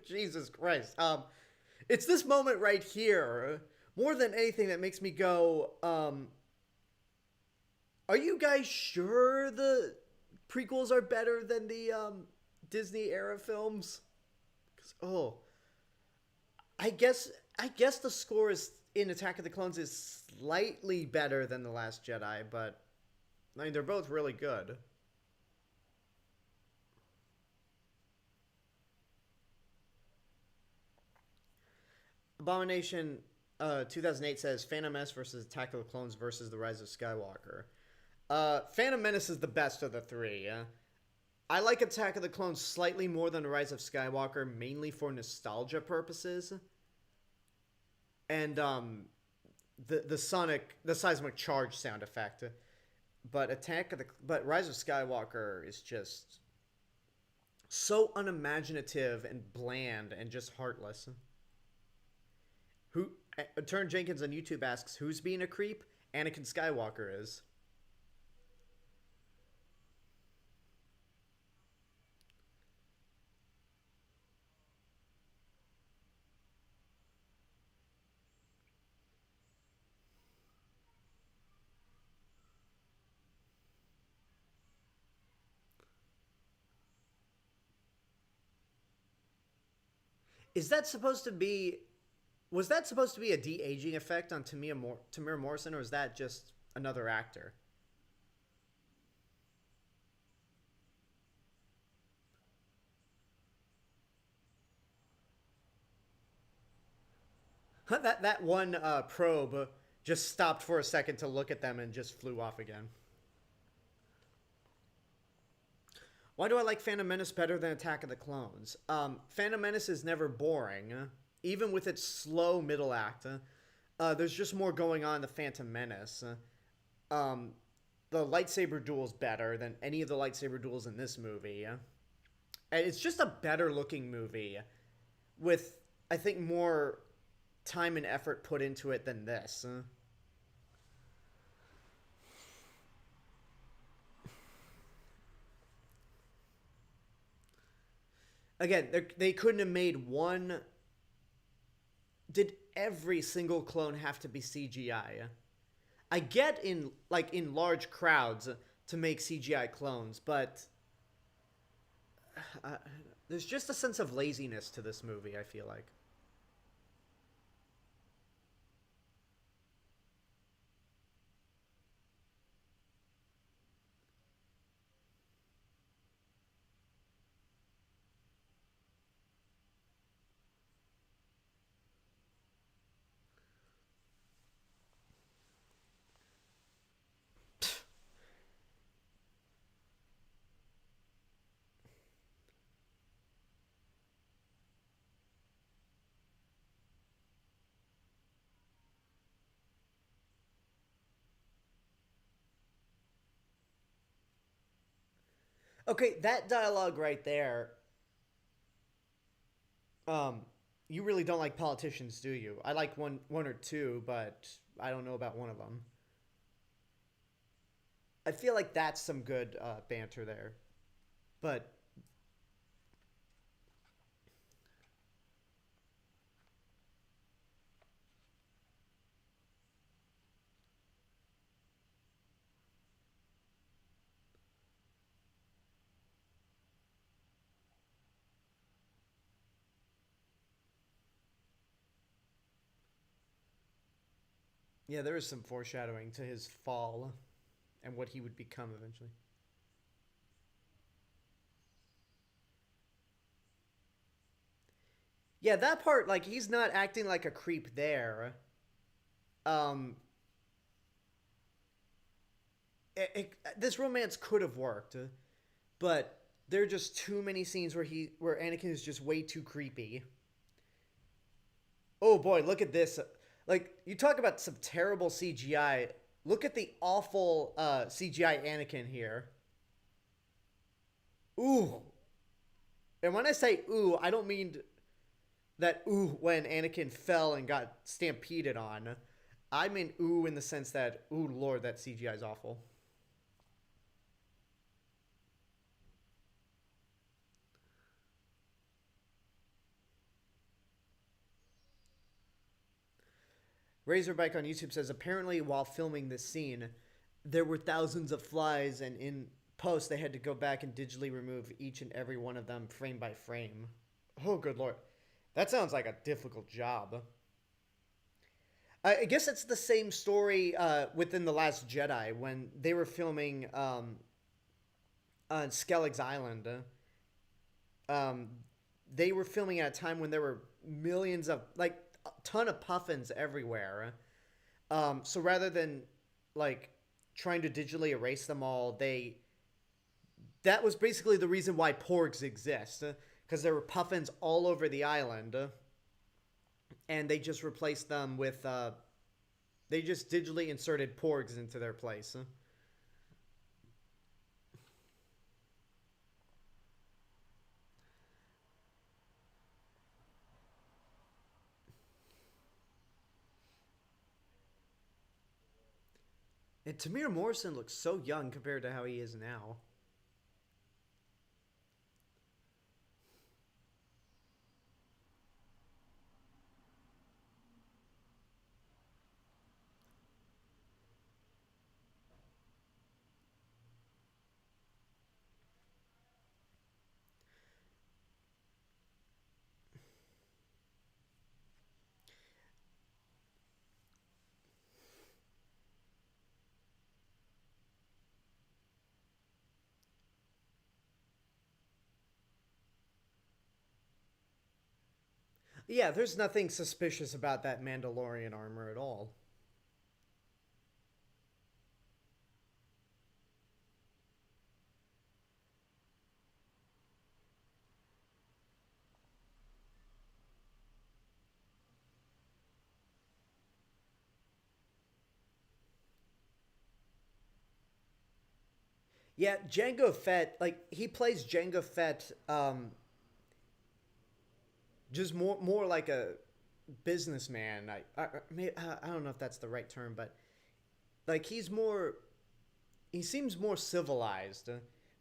Jesus Christ. It's this moment right here, more than anything, that makes me go, are you guys sure the prequels are better than the Disney era films? 'Cause, I guess the score is in Attack of the Clones is slightly better than The Last Jedi, but I mean they're both really good. Abomination 2008 says Phantom Menace versus Attack of the Clones versus The Rise of Skywalker. Phantom Menace is the best of the three. I like Attack of the Clones slightly more than The Rise of Skywalker, mainly for nostalgia purposes. And the seismic charge sound effect. But Rise of Skywalker is just so unimaginative and bland and just heartless. Turn Jenkins on YouTube asks, who's being a creep? Anakin Skywalker is. Is that supposed to be... Was that supposed to be a de-aging effect on Tamir Morrison, or is that just another actor? That one probe just stopped for a second to look at them and just flew off again. Why do I like Phantom Menace better than Attack of the Clones? Phantom Menace is never boring. Even with its slow middle act, there's just more going on in the Phantom Menace. The lightsaber duel's better than any of the lightsaber duels in this movie. And it's just a better looking movie with, I think, more time and effort put into it than this. Again, they couldn't have made one... Did every single clone have to be CGI? I get in large crowds to make CGI clones, but there's just a sense of laziness to this movie, I feel like. Okay, that dialogue right there. You really don't like politicians, do you? I like one or two, but I don't know about one of them. I feel like that's some good banter there, but yeah, there is some foreshadowing to his fall and what he would become eventually. Yeah, that part, like, he's not acting like a creep there. Um, this romance could have worked, but there are just too many scenes where Anakin is just way too creepy. Oh boy, look at this. Like, you talk about some terrible CGI. Look at the awful CGI Anakin here. Ooh. And when I say ooh, I don't mean that ooh when Anakin fell and got stampeded on. I mean ooh in the sense that, ooh, Lord, that CGI is awful. Razorbike on YouTube says, apparently while filming this scene, there were thousands of flies, and in post they had to go back and digitally remove each and every one of them frame by frame. Oh, good Lord. That sounds like a difficult job. I guess it's the same story within The Last Jedi when they were filming on Skellig's Island. Um, they were filming at a time when there were millions of, like, a ton of puffins everywhere. So rather than, like, trying to digitally erase them all, that was basically the reason why porgs exist, because there were puffins all over the island, and they just replaced them with, they just digitally inserted porgs into their place. And Tamir Morrison looks so young compared to how he is now. Yeah, there's nothing suspicious about that Mandalorian armor at all. Yeah, Jango Fett, like, he plays Jango Fett, just more like a businessman. I don't know if that's the right term, but like he seems more civilized.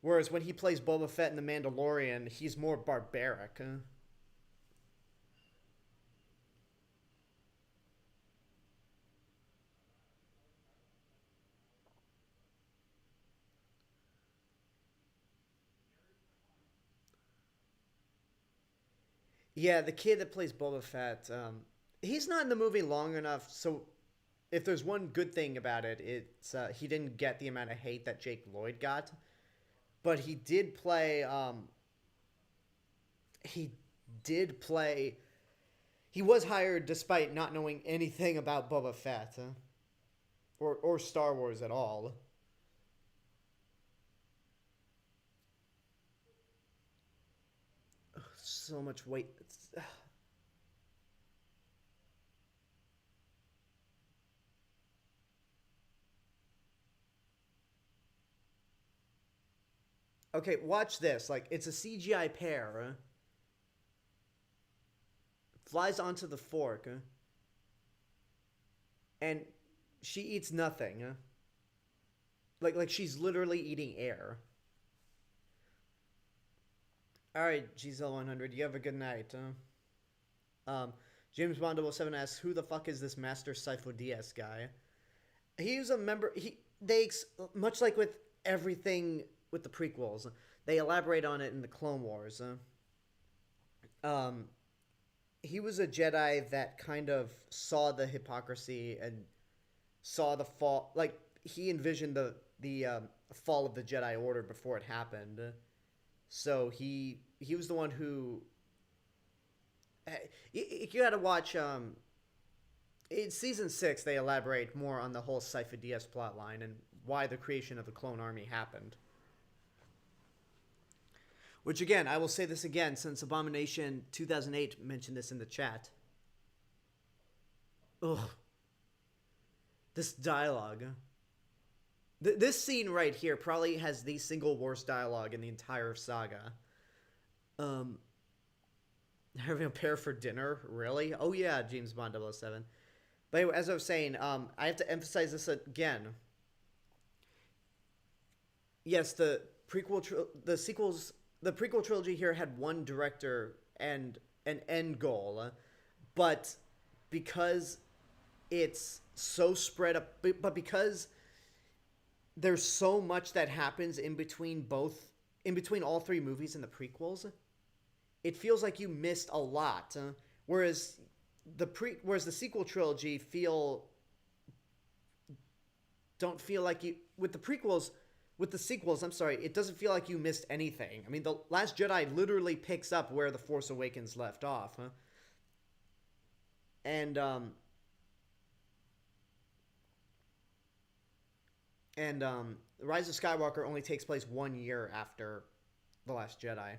Whereas when he plays Boba Fett in The Mandalorian, he's more barbaric. Yeah, the kid that plays Boba Fett, he's not in the movie long enough. So if there's one good thing about it, it's he didn't get the amount of hate that Jake Lloyd got. But he did play. He was hired despite not knowing anything about Boba Fett, or Star Wars at all. So much weight. Okay, watch this. Like, it's a CGI pear. Flies onto the fork, and she eats nothing. Like she's literally eating air. All right, GZL 100. You have a good night. James Bond 007 asks, "Who the fuck is this Master Sifo Dyas guy?" He's a member. They much like with everything with the prequels, they elaborate on it in the Clone Wars. Um, he was a Jedi that kind of saw the hypocrisy and saw the fall. Like, he envisioned the fall of the Jedi Order before it happened. So he was the one who. You got to watch. In season 6, they elaborate more on the whole Sifo Dyas plotline and why the creation of the clone army happened. Which, again, I will say this again, since Abomination 2008 mentioned this in the chat. Ugh. This dialogue. This scene right here probably has the single worst dialogue in the entire saga. Having a pair for dinner? Really? Oh yeah, James Bond 007. But anyway, as I was saying, I have to emphasize this again. Yes, the prequel trilogy here had one director and an end goal, but because it's so spread up, but because there's so much that happens in between all three movies in the prequels, it feels like you missed a lot. Whereas the sequel trilogy don't feel like you with the sequels, I'm sorry, it doesn't feel like you missed anything. I mean, The Last Jedi literally picks up where The Force Awakens left off, and Rise of Skywalker only takes place 1 year after The Last Jedi.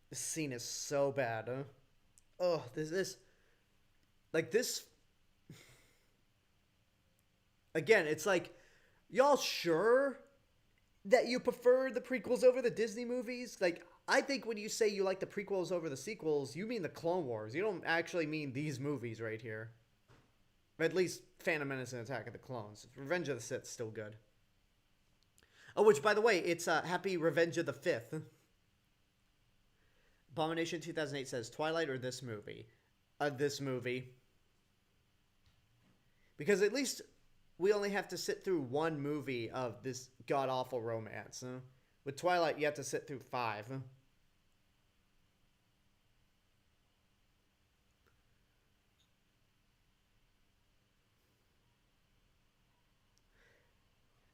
This scene is so bad. Oh, this like this again. It's like, y'all sure that you prefer the prequels over the Disney movies? Like, I think when you say you like the prequels over the sequels, you mean the Clone Wars. You don't actually mean these movies right here. Or at least Phantom Menace and Attack of the Clones. Revenge of the Sith still good. Oh, which by the way, it's Happy Revenge of the Fifth. Abomination 2008 says Twilight or this movie? This movie. Because at least we only have to sit through one movie of this god-awful romance. With Twilight, you have to sit through 5.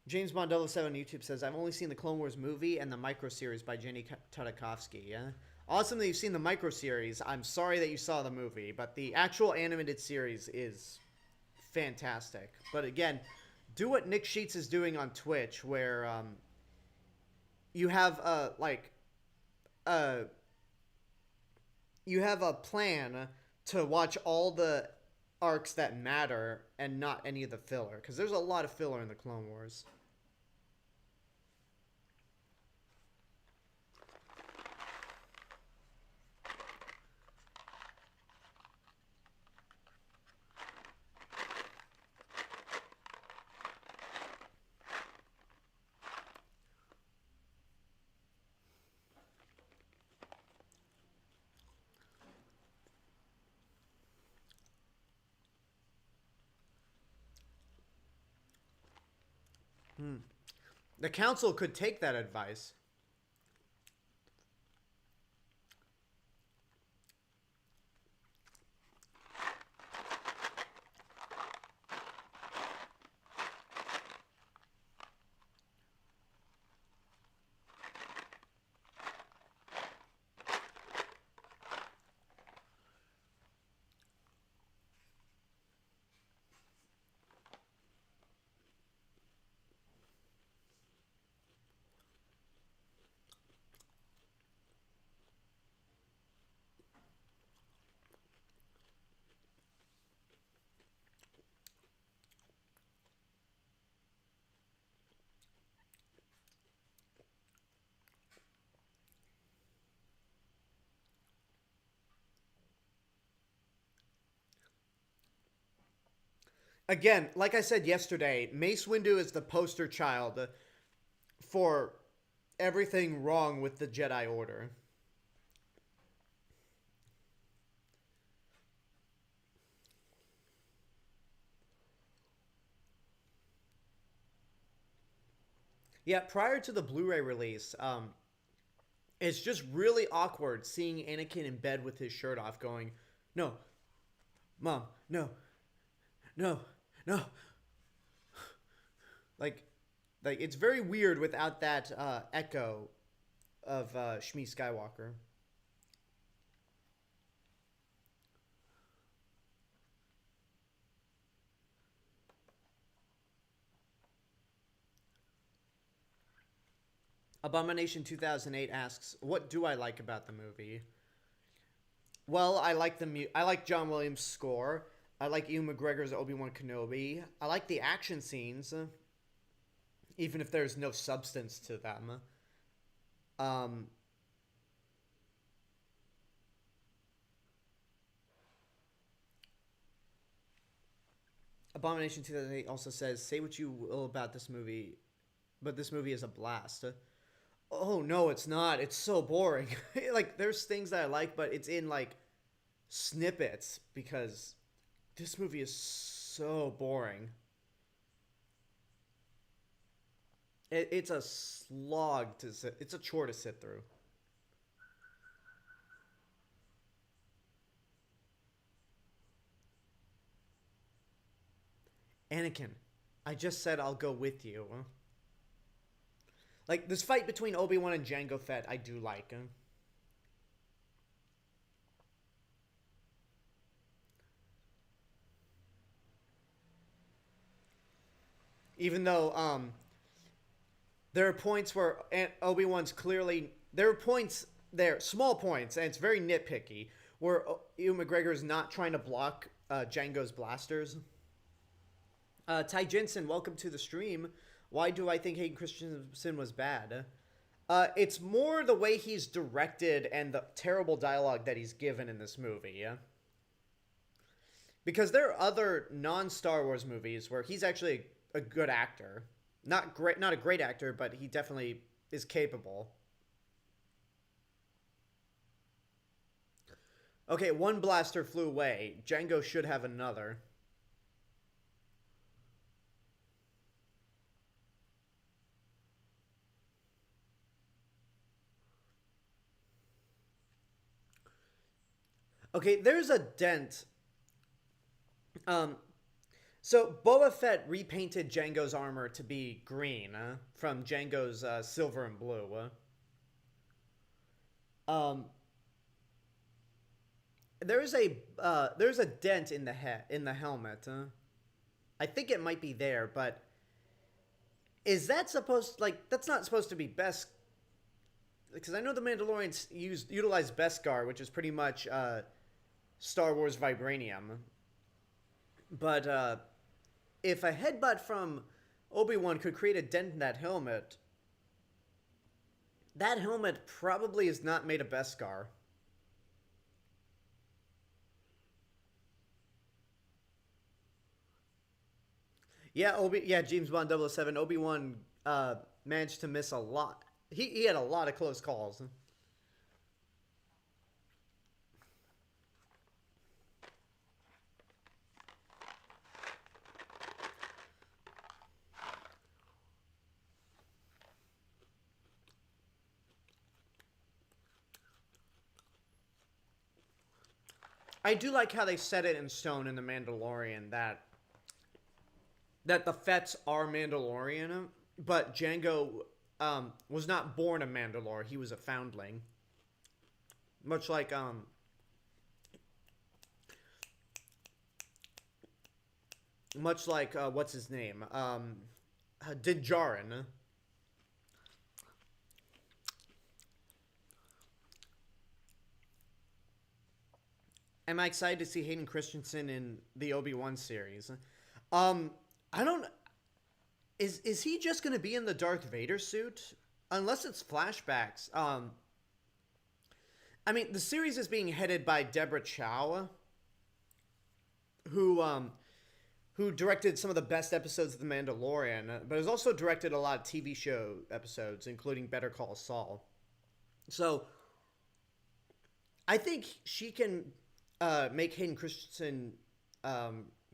James Bond 007 on YouTube says, I've only seen the Clone Wars movie and the micro-series by Jenny Tartakovsky. Yeah? Awesome that you've seen the micro-series. I'm sorry that you saw the movie, but the actual animated series is fantastic. But again, do what Nick Sheets is doing on Twitch, where you have you have a plan to watch all the arcs that matter and not any of the filler, because there's a lot of filler in the Clone Wars. The council could take that advice. Again, like I said yesterday, Mace Windu is the poster child for everything wrong with the Jedi Order. Yeah, prior to the Blu-ray release, it's just really awkward seeing Anakin in bed with his shirt off going, no, Mom, no, no, no. Like it's very weird without that echo of Shmi Skywalker. Abomination 2008 asks, "What do I like about the movie?" Well, I like I like John Williams' score. I like Ewan McGregor's Obi-Wan Kenobi. I like the action scenes, even if there's no substance to them. Um, Abomination 2008 also says, "Say what you will about this movie, but this movie is a blast." Oh no, it's not. It's so boring. Like there's things that I like, but it's in like snippets because this movie is so boring. It's a slog to sit. It's a chore to sit through. Anakin, I just said I'll go with you. Like this fight between Obi-Wan and Jango Fett, I do like. Even though there are points where Obi-Wan's clearly there are points there, small points, and it's very nitpicky where Ewan McGregor is not trying to block Jango's blasters. Ty Jensen, welcome to the stream. Why do I think Hayden Christensen was bad? It's more the way he's directed and the terrible dialogue that he's given in this movie. Yeah? Because there are other non-Star Wars movies where he's actually a good actor. Not great, not a great actor, but he definitely is capable. Okay, one blaster flew away. Jango should have another. Okay, there's a dent. So Boba Fett repainted Jango's armor to be green from Jango's silver and blue. There's a dent in the helmet. I think it might be there, but is that supposed that's not supposed to be best? Because I know the Mandalorians utilize Beskar, which is pretty much Star Wars vibranium. But if a headbutt from Obi-Wan could create a dent in that helmet probably is not made of Beskar. Yeah, James Bond 007. Obi-Wan managed to miss a lot. He had a lot of close calls. I do like how they set it in stone in The Mandalorian that the Fetts are Mandalorian, but Jango was not born a Mandalore. He was a foundling. Much like what's his name? Din Djarin. Am I excited to see Hayden Christensen in the Obi-Wan series? I don't. Is he just going to be in the Darth Vader suit? Unless it's flashbacks. I mean, the series is being headed by Deborah Chow, who directed some of the best episodes of The Mandalorian, but has also directed a lot of TV show episodes, including Better Call Saul. So, I think she can make Hayden Christensen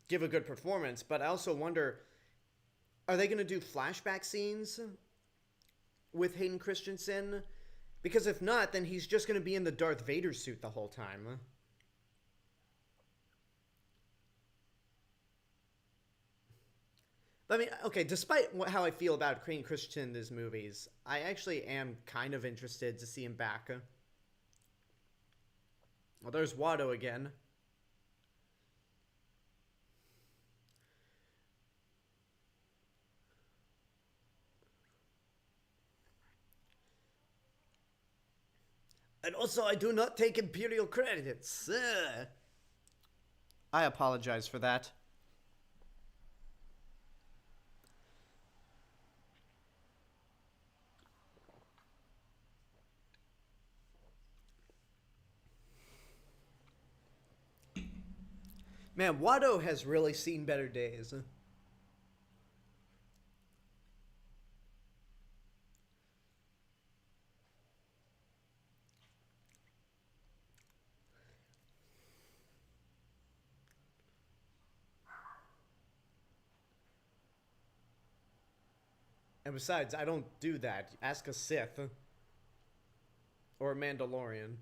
give a good performance, but I also wonder, are they going to do flashback scenes with Hayden Christensen? Because if not, then he's just going to be in the Darth Vader suit the whole time. But I mean, okay, despite how I feel about Hayden Christensen in these movies, I actually am kind of interested to see him back. Well, there's Watto again. And also, I do not take Imperial credits. I apologize for that. Man, Watto has really seen better days. And besides, I don't do that. Ask a Sith. Or a Mandalorian.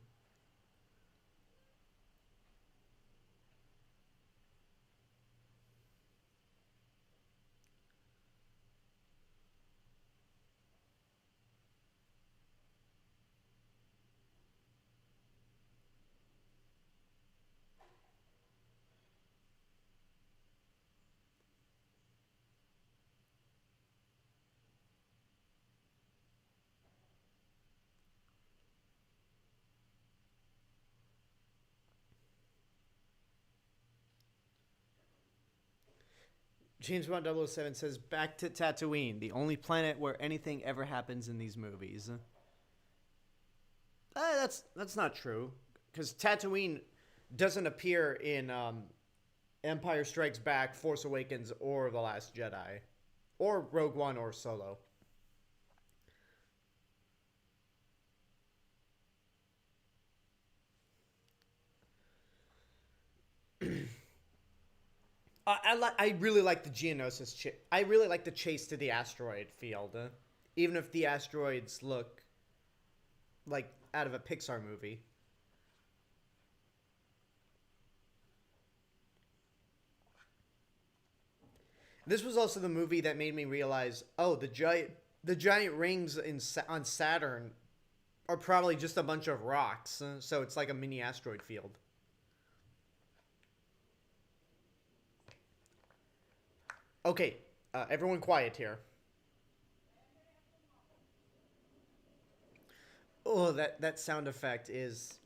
James Bond 007 says, back to Tatooine, the only planet where anything ever happens in these movies. That's not true. Because Tatooine doesn't appear in Empire Strikes Back, Force Awakens, or The Last Jedi. Or Rogue One or Solo. I really like the Geonosis. I really like the chase to the asteroid field, even if the asteroids look like out of a Pixar movie. This was also the movie that made me realize, oh, the giant rings on Saturn are probably just a bunch of rocks, so it's like a mini asteroid field. Okay, everyone quiet here. Oh, that sound effect is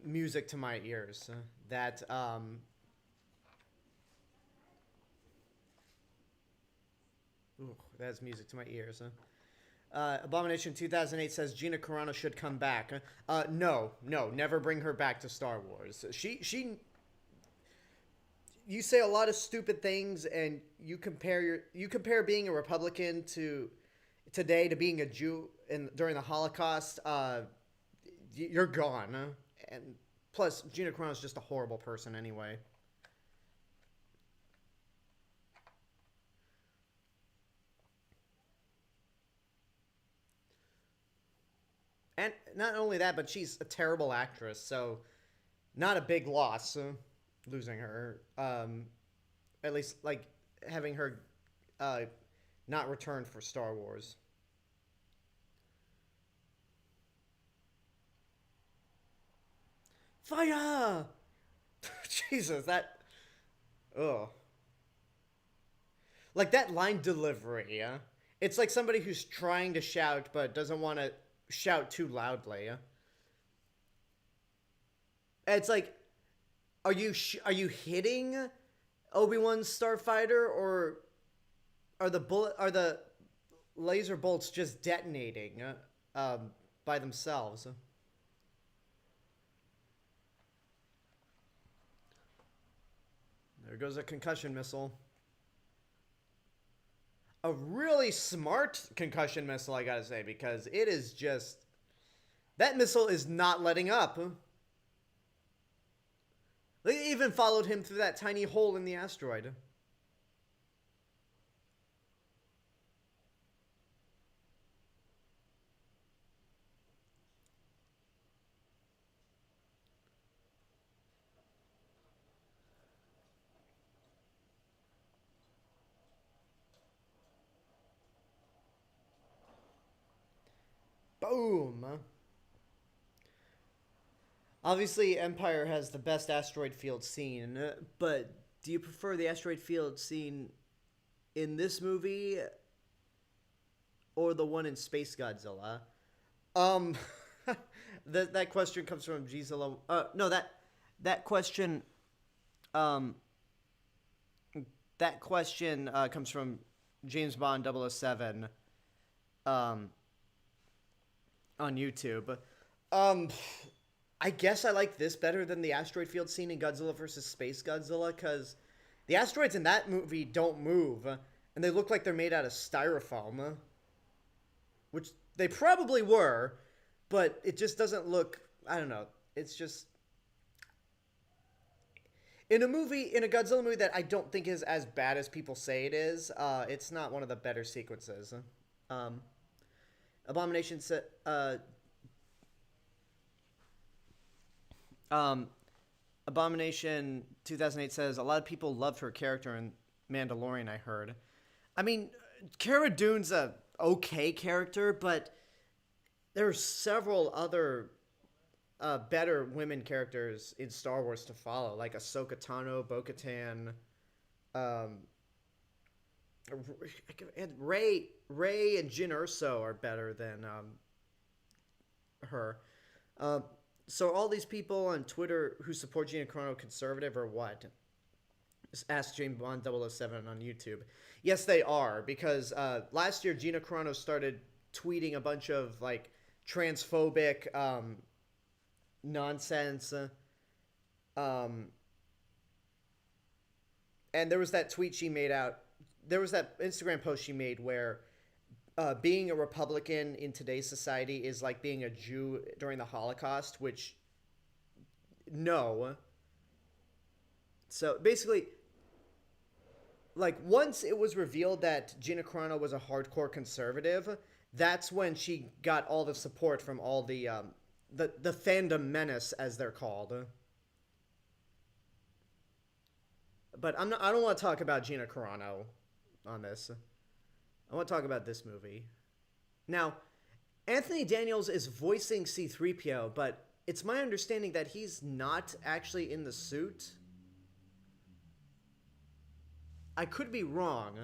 music to my ears. That's music to my ears. Abomination 2008 says Gina Carano should come back. No, never bring her back to Star Wars. You say a lot of stupid things, and you compare being a Republican to today to being a Jew during the Holocaust. You're gone, and plus Gina Carano's just a horrible person anyway. And not only that, but she's a terrible actress, so not a big loss losing her. At least, like, having her not return for Star Wars. Fire! Jesus, that... Ugh. Like, that line delivery, yeah? It's like somebody who's trying to shout but doesn't want to shout too loudly. It's like, are you hitting Obi-Wan's starfighter, or are the laser bolts just detonating by themselves? There goes a concussion missile. A really smart concussion missile, I gotta say, because it is just... That missile is not letting up. They even followed him through that tiny hole in the asteroid. Boom! Obviously, Empire has the best asteroid field scene, but do you prefer the asteroid field scene in this movie or the one in Space Godzilla? Um, That question comes from Gisela. No, that question. Um, that question comes from James Bond 007 on YouTube. Um, I guess I like this better than the asteroid field scene in Godzilla vs. Space Godzilla because the asteroids in that movie don't move and they look like they're made out of styrofoam, which they probably were, but it just doesn't look. I don't know. It's just in a Godzilla movie that I don't think is as bad as people say it is. It's not one of the better sequences. Um, Abomination said. Um, Abomination 2008 says a lot of people loved her character in Mandalorian. I heard. I mean, Cara Dune's a okay character, but there are several other better women characters in Star Wars to follow, like Ahsoka Tano, Bo-Katan, um, and Rey and Jyn Erso are better than her. So all these people on Twitter who support Gina Carano conservative or what? Just ask James Bond 007 on YouTube. Yes, they are, because last year Gina Carano started tweeting a bunch of like transphobic nonsense. And there was that tweet she made out. There was that Instagram post she made where being a Republican in today's society is like being a Jew during the Holocaust, which no. So basically, like once it was revealed that Gina Carano was a hardcore conservative, that's when she got all the support from all the fandom menace, as they're called. But I don't want to talk about Gina Carano on this. I want to talk about this movie. Now, Anthony Daniels is voicing C-3PO, but it's my understanding that he's not actually in the suit. I could be wrong.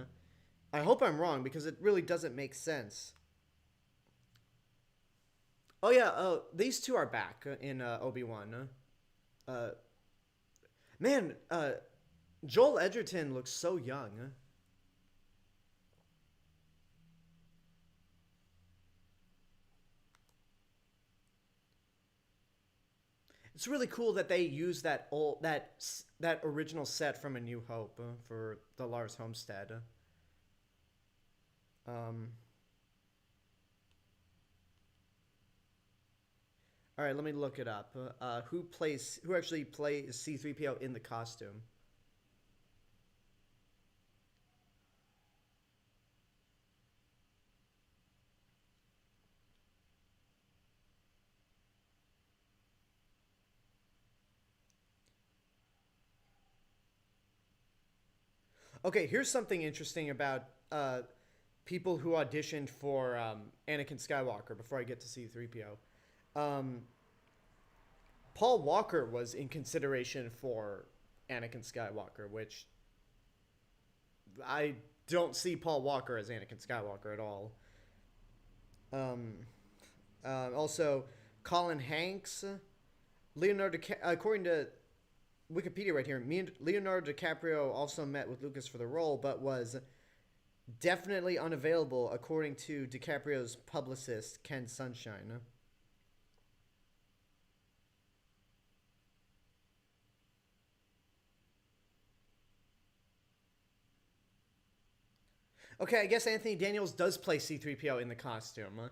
I hope I'm wrong because it really doesn't make sense. Oh yeah, these two are back in Obi-Wan. Man, Joel Edgerton looks so young. It's really cool that they use that original set from A New Hope for the Lars Homestead. All right, let me look it up. Who actually plays C-3PO in the costume? Okay, here's something interesting about people who auditioned for Anakin Skywalker before I get to C-3PO. Paul Walker was in consideration for Anakin Skywalker, which I don't see Paul Walker as Anakin Skywalker at all. Also, Colin Hanks, according to Wikipedia right here, Leonardo DiCaprio also met with Lucas for the role, but was definitely unavailable, according to DiCaprio's publicist, Ken Sunshine. Okay, I guess Anthony Daniels does play C-3PO in the costume.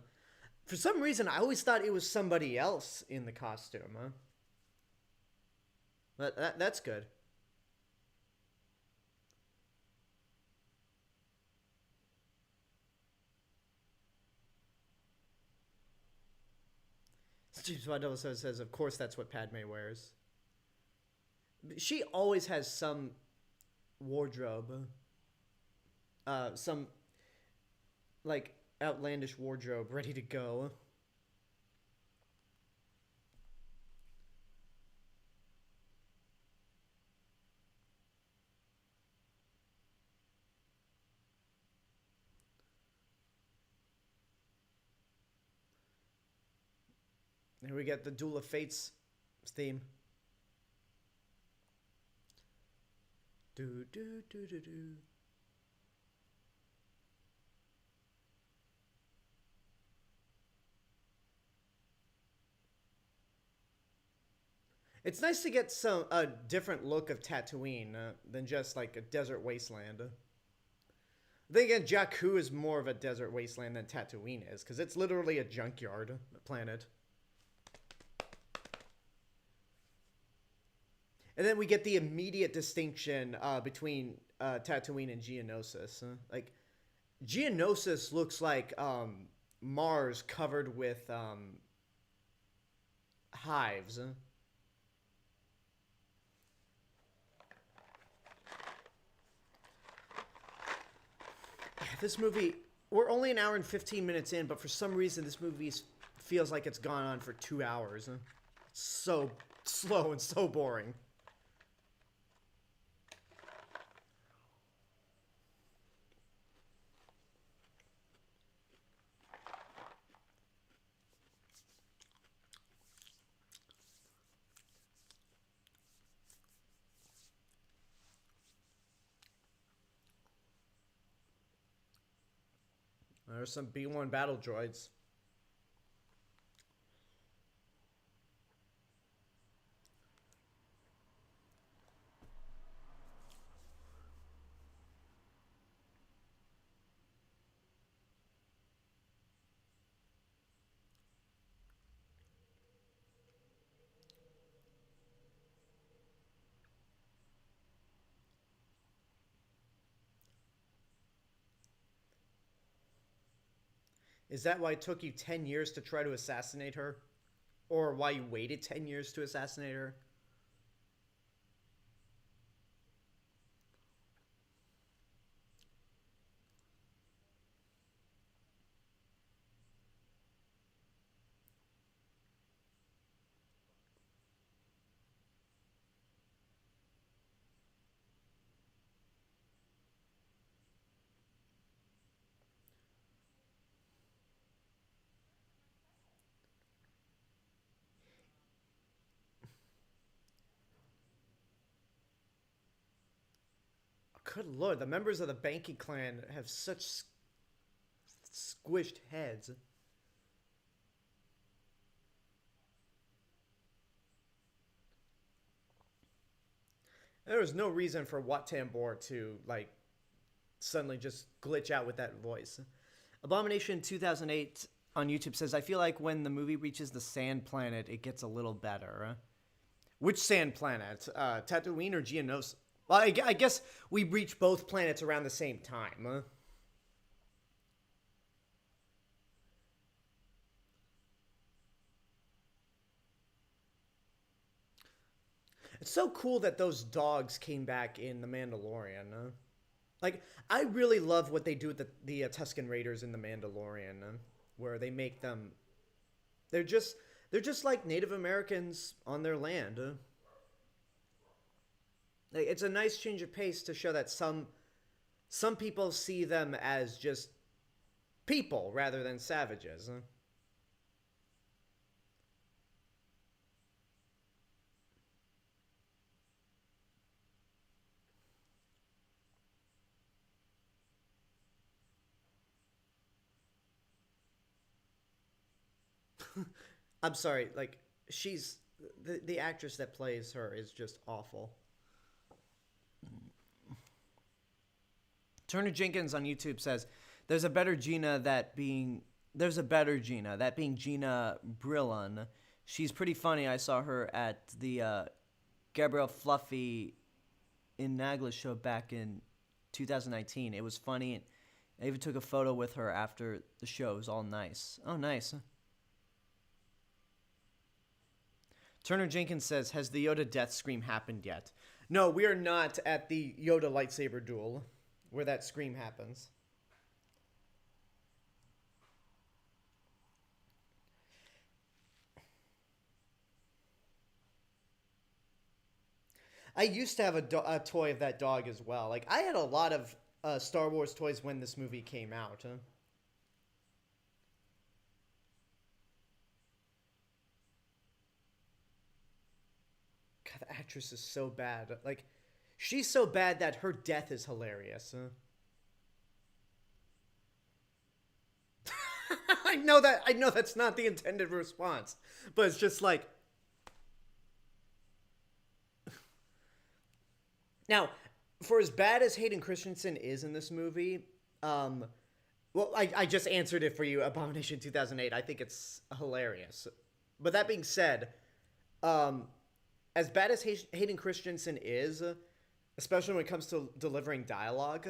For some reason, I always thought it was somebody else in the costume. But that's good. James Bond also says, of course, that's what Padme wears. She always has some wardrobe. Some, like, outlandish wardrobe ready to go. Here we get the Duel of Fates theme. Do do do do do. It's nice to get a different look of Tatooine than just like a desert wasteland. Then again, Jakku is more of a desert wasteland than Tatooine is, because it's literally a junkyard planet. And then we get the immediate distinction between Tatooine and Geonosis. Like, Geonosis looks like Mars covered with hives. This movie, we're only an hour and 15 minutes in, but for some reason this movie feels like it's gone on for 2 hours. It's so slow and so boring. There's some B-1 battle droids. Is that why it took you 10 years to try to assassinate her? Or why you waited 10 years to assassinate her? Good lord, the members of the Banky clan have such squished heads. There was no reason for Wat Tambor to, like, suddenly just glitch out with that voice. Abomination 2008 on YouTube says, I feel like when the movie reaches the sand planet, it gets a little better. Which sand planet? Tatooine or Geonosis? Well, I guess we reach both planets around the same time. It's so cool that those dogs came back in The Mandalorian. Like, I really love what they do with the Tuscan Raiders in The Mandalorian, where they make them... They're just like Native Americans on their land. It's a nice change of pace to show that some people see them as just people rather than savages. I'm sorry, like, she's... The actress that plays her is just awful. Turner Jenkins on YouTube says, there's a better Gina, that being Gina Brillon. She's pretty funny. I saw her at the Gabrielle Fluffy in Nagla show back in 2019. It was funny. I even took a photo with her after the show. It was all nice. Oh, nice. Turner Jenkins says, has the Yoda death scream happened yet? No, we are not at the Yoda lightsaber duel where that scream happens. I used to have a toy of that dog as well. Like, I had a lot of Star Wars toys when this movie came out. the actress is so bad. Like, she's so bad that her death is hilarious. I know that's not the intended response, but it's just like. Now, for as bad as Hayden Christensen is in this movie, well, I just answered it for you, Abomination 2008. I think it's hilarious. But that being said, as bad as Hayden Christensen is, especially when it comes to delivering dialogue,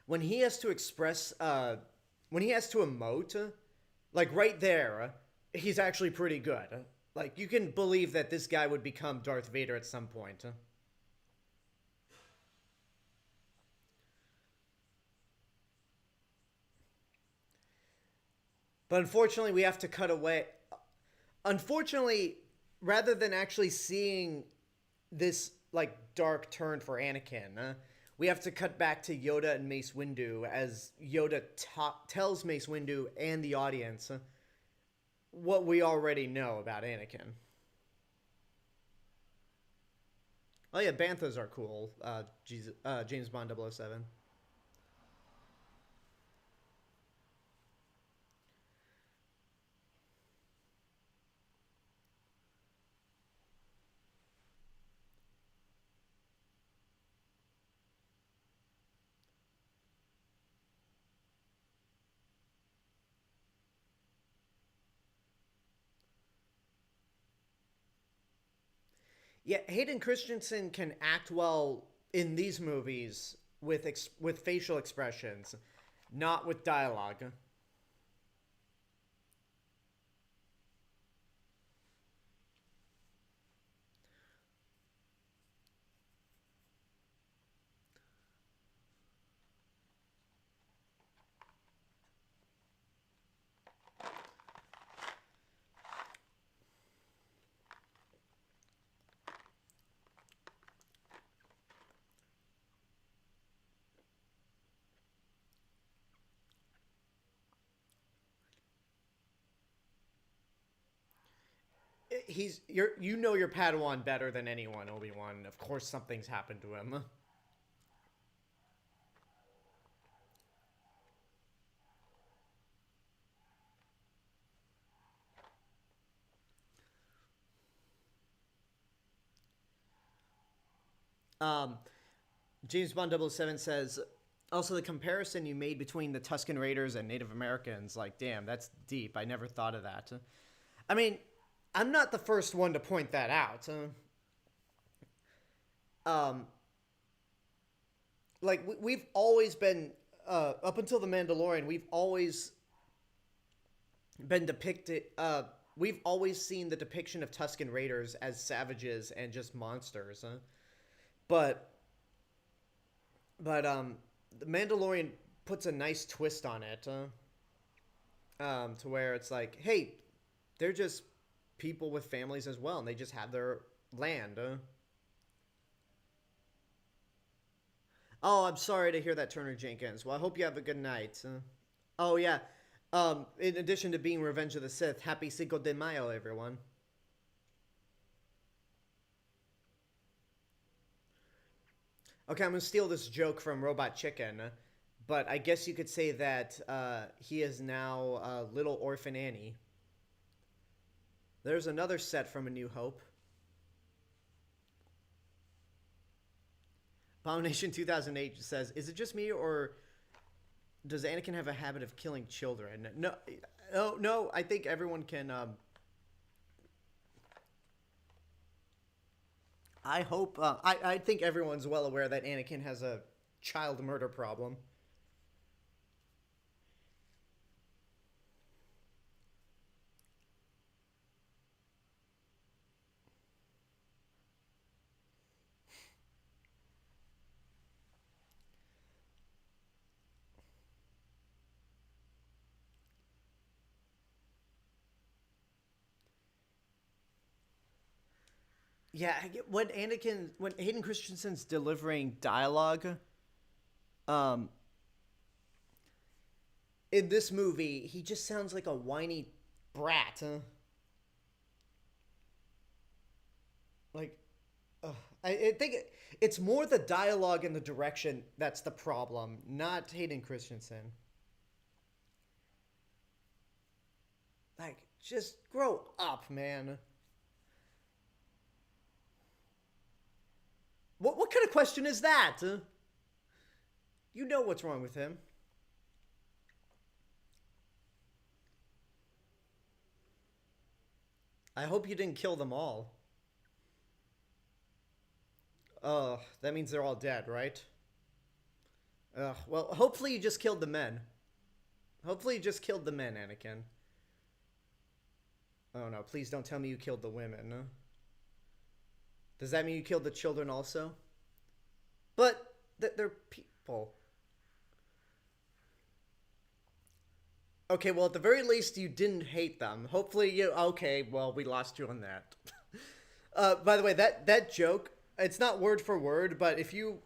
when he has to express, when he has to emote, like right there, he's actually pretty good. Like, you can believe that this guy would become Darth Vader at some point. But unfortunately, we have to cut away. Unfortunately, rather than actually seeing this like dark turn for Anakin, we have to cut back to Yoda and Mace Windu as Yoda tells Mace Windu and the audience what we already know about Anakin. Oh yeah, banthas are cool. James Bond 007. Yeah, Hayden Christensen can act well in these movies with facial expressions, not with dialogue. You know your Padawan better than anyone, Obi-Wan. Of course something's happened to him. Um, James Bond 007 says, also the comparison you made between the Tuscan Raiders and Native Americans, like, damn, that's deep. I never thought of that. I mean, I'm not the first one to point that out. Um, like, we've always been, up until The Mandalorian, we've always been depicted, we've always seen the depiction of Tuscan Raiders as savages and just monsters. But the Mandalorian puts a nice twist on it, to where it's like, hey, they're just people with families as well, and they just have their land. Oh, I'm sorry to hear that, Turner Jenkins. Well, I hope you have a good night. Oh yeah. In addition to being Revenge of the Sith, happy Cinco de Mayo, everyone. Okay, I'm gonna steal this joke from Robot Chicken, but I guess you could say that he is now Little Orphan Annie. There's another set from A New Hope. Abomination 2008 says, "Is it just me, or does Anakin have a habit of killing children?" No, no. I think everyone can. I hope. I think everyone's well aware that Anakin has a child murder problem. Yeah, when Hayden Christensen's delivering dialogue, um, in this movie, he just sounds like a whiny brat. Like, Ugh, I think it's more the dialogue and the direction that's the problem, not Hayden Christensen. Like, just grow up, man. What kind of question is that? You know what's wrong with him. I hope you didn't kill them all. That means they're all dead, right? Well, hopefully you just killed the men. Hopefully you just killed the men, Anakin. Oh no, please don't tell me you killed the women. Does that mean you killed the children also? But they're people. Okay, well, at the very least, you didn't hate them. Hopefully you... Okay, well, we lost you on that. By the way, that joke, it's not word for word, but if you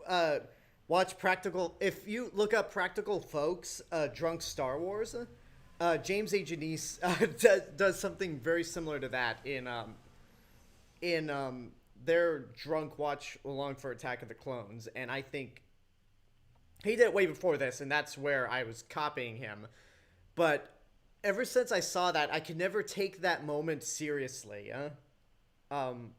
watch Practical... If you look up Practical Folks, Drunk Star Wars, James A. Janice does something very similar to that in their drunk watch along for Attack of the Clones, and I think he did it way before this, and that's where I was copying him. But ever since I saw that, I could never take that moment seriously. Um,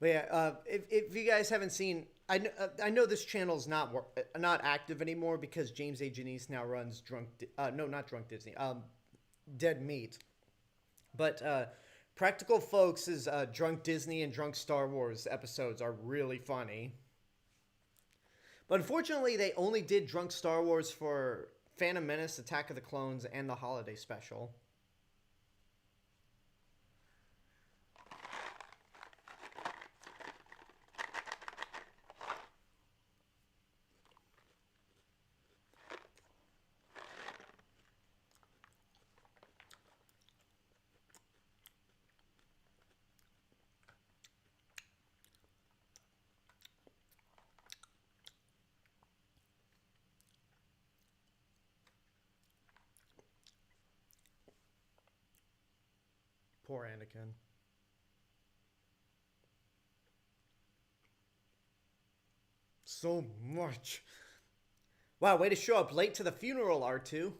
but yeah, if you guys haven't seen, I know this channel's not active anymore because James A. Janice now runs no, not Drunk Disney, Dead Meat. But Practical Folks' Drunk Disney and Drunk Star Wars episodes are really funny. But unfortunately, they only did Drunk Star Wars for Phantom Menace, Attack of the Clones, and the holiday special. Poor Anakin. So much. Wow, way to show up late to the funeral, R2.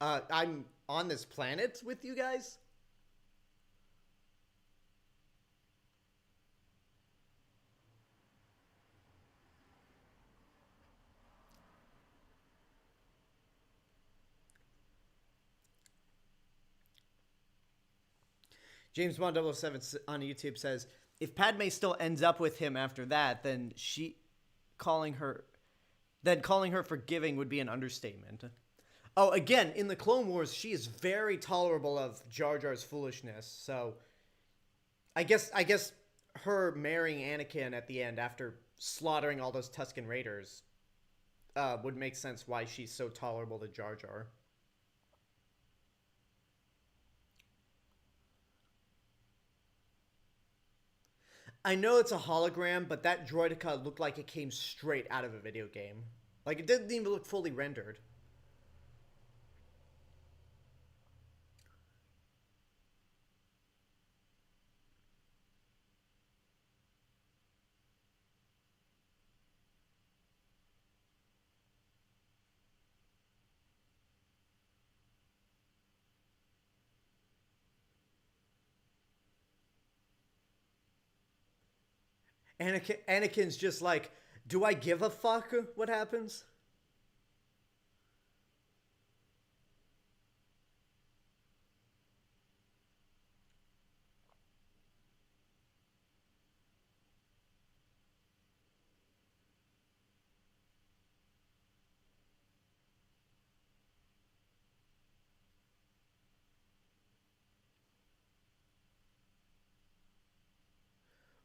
I'm on this planet with you guys? James Bond 007 on YouTube says, if Padme still ends up with him after that, then calling her calling her forgiving would be an understatement. Oh, again, in the Clone Wars, she is very tolerable of Jar Jar's foolishness. So, I guess her marrying Anakin at the end after slaughtering all those Tuscan Raiders would make sense why she's so tolerable to Jar Jar. I know it's a hologram, but that droideka looked like it came straight out of a video game. Like, it didn't even look fully rendered. Anakin's just like, do I give a fuck what happens?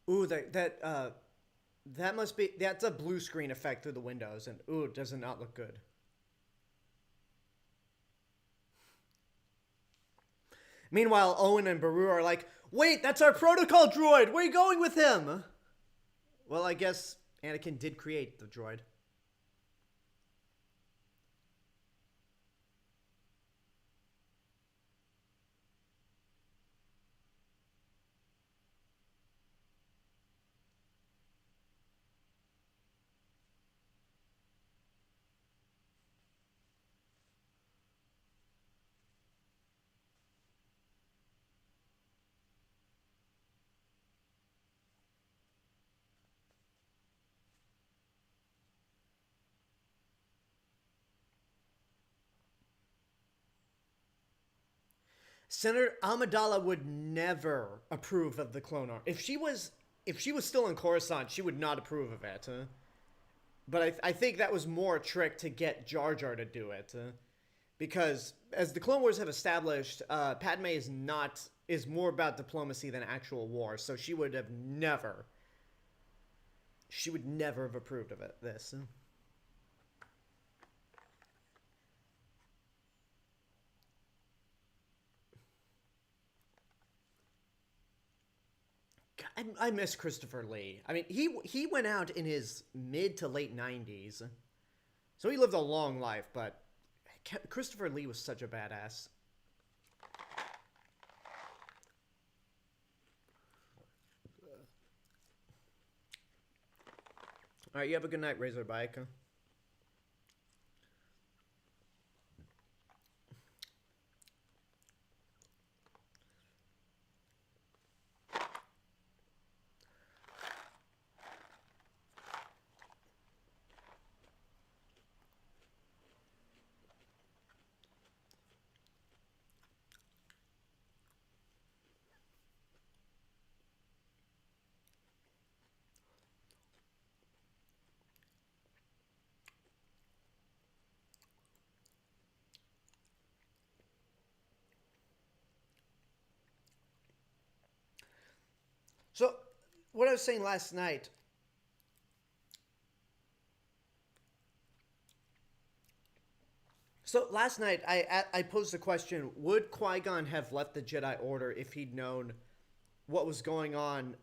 Ooh, that That must be... That's a blue screen effect through the windows, and ooh, it does not look good. Meanwhile, Owen and Beru are like, wait, that's our protocol droid! Where are you going with him? Well, I guess Anakin did create the droid. Senator Amidala would never approve of the clone army. If she was still in Coruscant, she would not approve of it. But I think that was more a trick to get Jar Jar to do it, because as the Clone Wars have established, Padme is more about diplomacy than actual war. So she would never have approved of this. I miss Christopher Lee. I mean, he went out in his mid to late 90s. So he lived a long life, but Christopher Lee was such a badass. All right, you have a good night, Razorback. So, what I was saying last night. So last night I posed the question: would Qui-Gon have left the Jedi Order if he'd known what was going on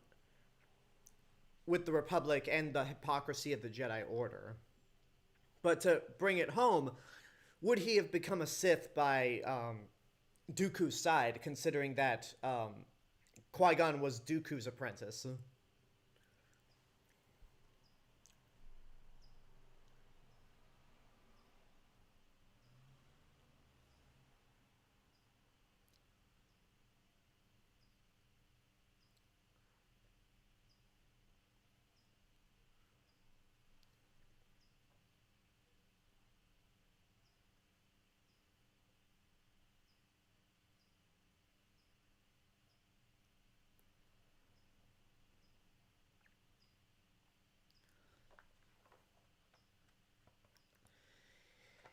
with the Republic and the hypocrisy of the Jedi Order? But to bring it home, would he have become a Sith by Dooku's side, considering that Qui-Gon was Dooku's apprentice?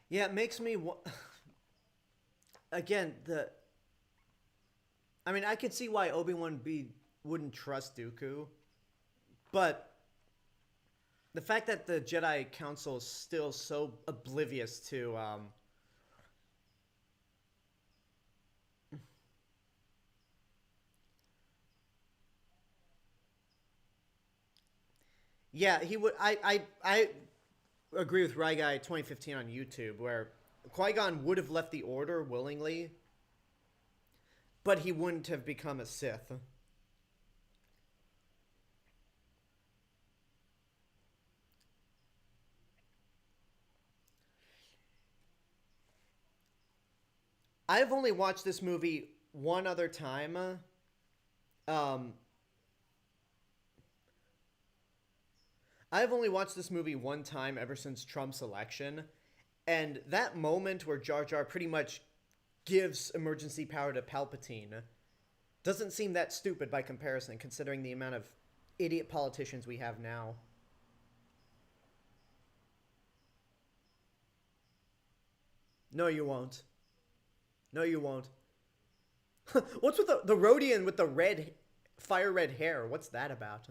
Yeah, it makes me again I mean, I could see why Obi-Wan wouldn't trust Dooku, but the fact that the Jedi Council is still so oblivious to yeah, he would. I agree with Rai Guy 2015 on YouTube, where Qui-Gon would have left the Order willingly, but he wouldn't have become a Sith. I've only watched this movie one other time. Um, I've only watched this movie one time ever since Trump's election, and that moment where Jar Jar pretty much gives emergency power to Palpatine doesn't seem that stupid by comparison, considering the amount of idiot politicians we have now. No, you won't. No, you won't. What's with the Rhodian with the fire red hair? What's that about?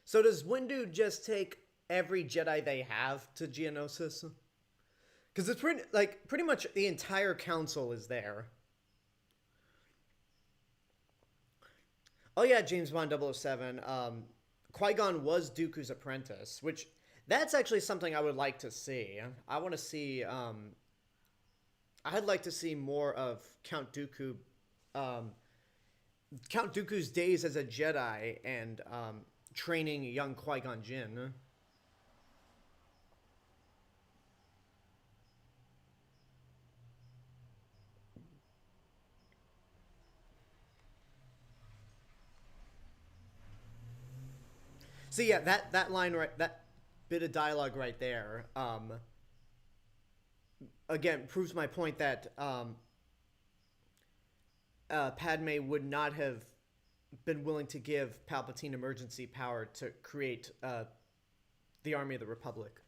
So does Windu just take every Jedi they have to Geonosis? Because it's pretty much the entire council is there. Oh yeah, James Bond 007. Qui-Gon was Dooku's apprentice, which that's actually something I would like to see. I want to see. I'd like to see more of Count Dooku. Count Dooku's days as a Jedi and training young Qui-Gon Jinn. So yeah, that line right, that bit of dialogue right there, again proves my point that Padme would not have been willing to give Palpatine emergency power to create the Army of the Republic.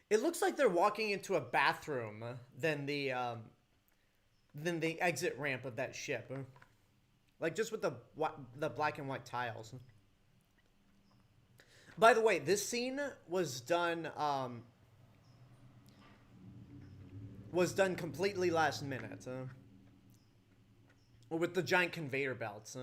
It looks like they're walking into a bathroom than the exit ramp of that ship. Like just with the black and white tiles. By the way, this scene was done completely last minute. With the giant conveyor belts.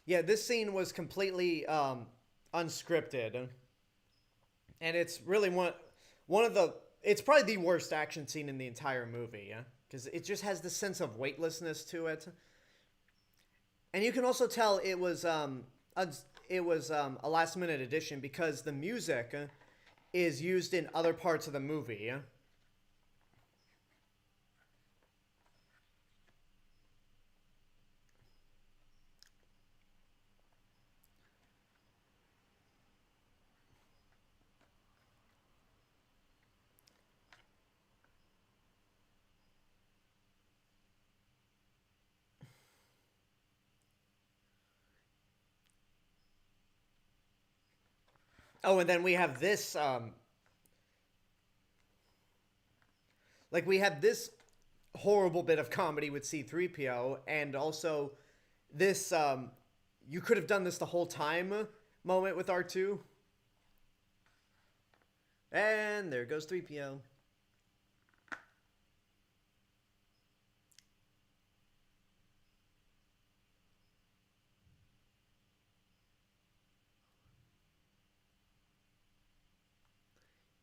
Yeah, this scene was completely unscripted, and it's really one of the it's probably the worst action scene in the entire movie, yeah, because it just has this sense of weightlessness to it, and you can also tell it was a last minute addition because the music is used in other parts of the movie. Yeah? Oh, and then we have this, like we have this horrible bit of comedy with C-3PO, and also this, you could have done this the whole time moment with R2. And there goes 3PO.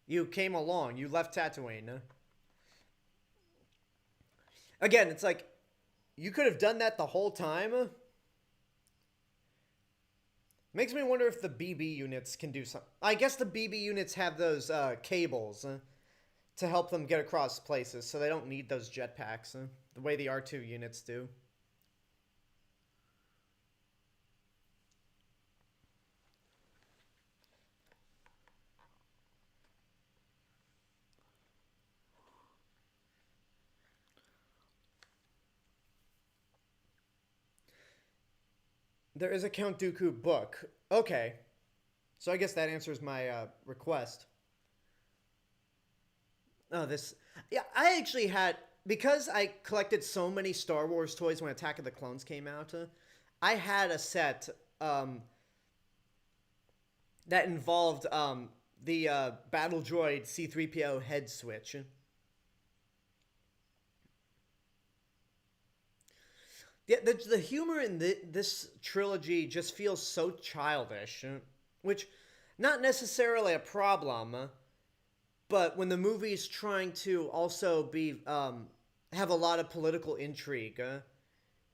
You came along. You left Tatooine. Again, it's like, you could have done that the whole time. Makes me wonder if the BB units can do something. I guess the BB units have those cables to help them get across places, so they don't need those jetpacks the way the R2 units do. There is a Count Dooku book. Okay. So I guess that answers my request. Oh, this... Yeah, I actually had... Because I collected so many Star Wars toys when Attack of the Clones came out, I had a set that involved the battle droid C-3PO head switch. Yeah, the humor in this trilogy just feels so childish, which not necessarily a problem, but when the movie's trying to also be have a lot of political intrigue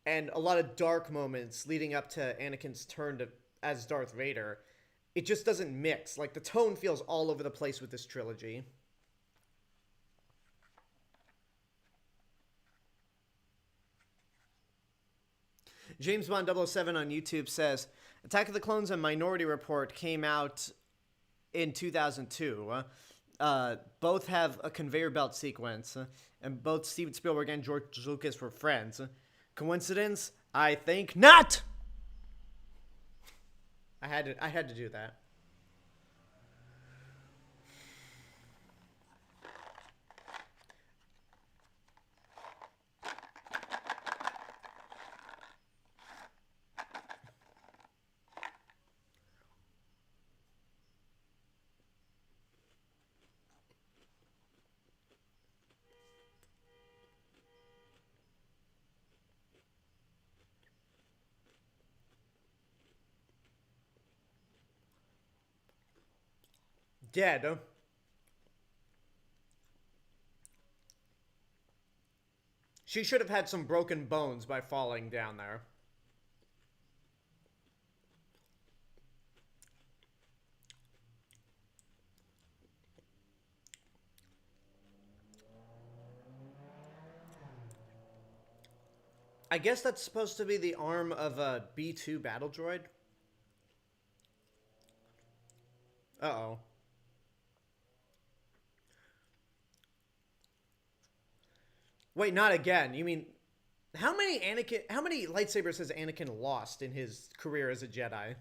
and a lot of dark moments leading up to Anakin's turn as Darth Vader, it just doesn't mix. Like, the tone feels all over the place with this trilogy. James Bond 007 on YouTube says, Attack of the Clones and Minority Report came out in 2002. Both have a conveyor belt sequence, and both Steven Spielberg and George Lucas were friends. Coincidence? I think not! I had to do that. Dead. She should have had some broken bones by falling down there. I guess that's supposed to be the arm of a B-2 battle droid. Uh-oh. Wait, not again. You mean, how many lightsabers has Anakin lost in his career as a Jedi?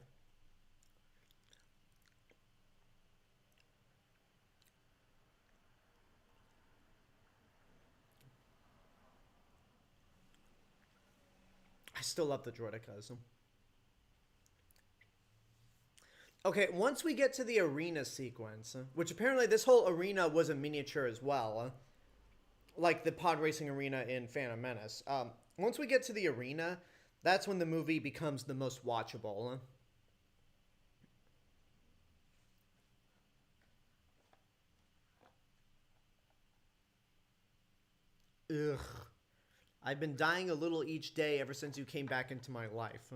I still love the droidicas. Okay, once we get to the arena sequence, which apparently this whole arena was a miniature as well, like the pod racing arena in Phantom Menace. Once we get to the arena, that's when the movie becomes the most watchable. Ugh. I've been dying a little each day ever since you came back into my life.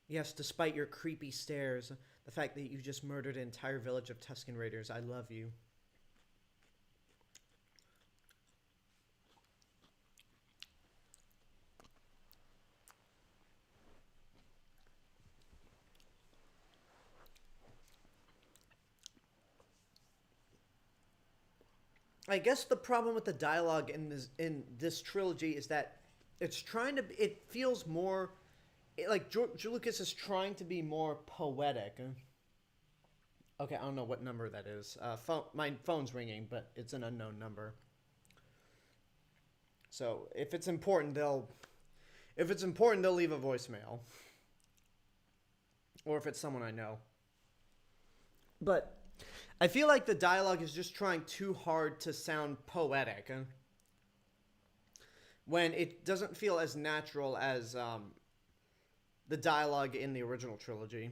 Yes, despite your creepy stares, the fact that you just murdered an entire village of Tuscan Raiders, I love you. I guess the problem with the dialogue in this trilogy is that it's trying to. It feels more like George Lucas is trying to be more poetic. Okay, I don't know what number that is. My phone's ringing, but it's an unknown number. So if it's important, they'll leave a voicemail, or if it's someone I know. But I feel like the dialogue is just trying too hard to sound poetic, when it doesn't feel as natural as the dialogue in the original trilogy.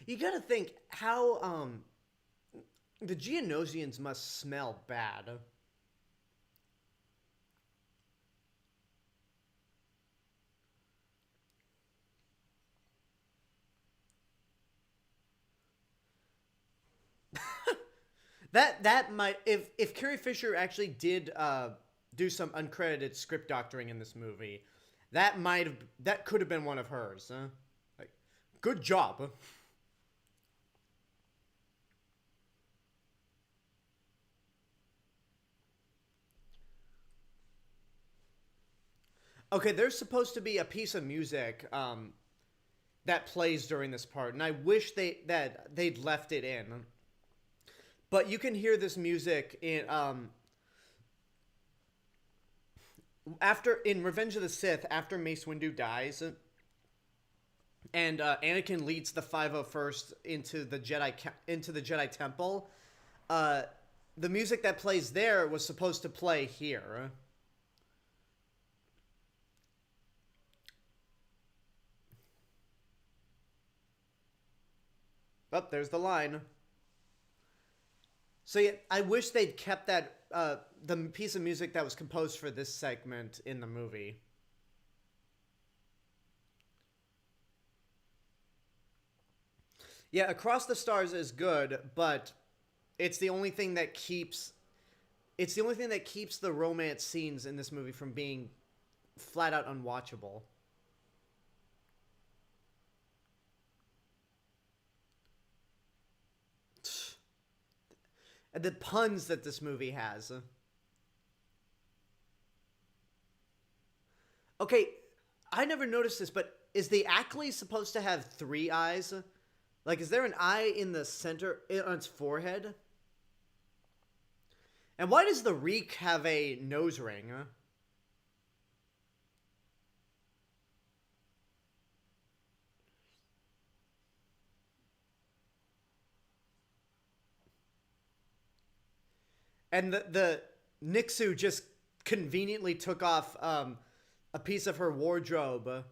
You gotta think how the Geonosians must smell bad. That might, if Carrie Fisher actually did do some uncredited script doctoring in this movie, that could have been one of hers. Like, good job. Okay, there's supposed to be a piece of music that plays during this part, and I wish they'd left it in. But you can hear this music in Revenge of the Sith, after Mace Windu dies, and Anakin leads the 501st into the Jedi Temple. The music that plays there was supposed to play here. Oh, there's the line. So yeah, I wish they'd kept that the piece of music that was composed for this segment in the movie. Yeah, Across the Stars is good, but it's the only thing that keeps the romance scenes in this movie from being flat out unwatchable. The puns that this movie has. Okay, I never noticed this, but is the Ackley supposed to have 3 eyes? Like, is there an eye in the center on its forehead? And why does the Reek have a nose ring? And the Nixu just conveniently took off a piece of her wardrobe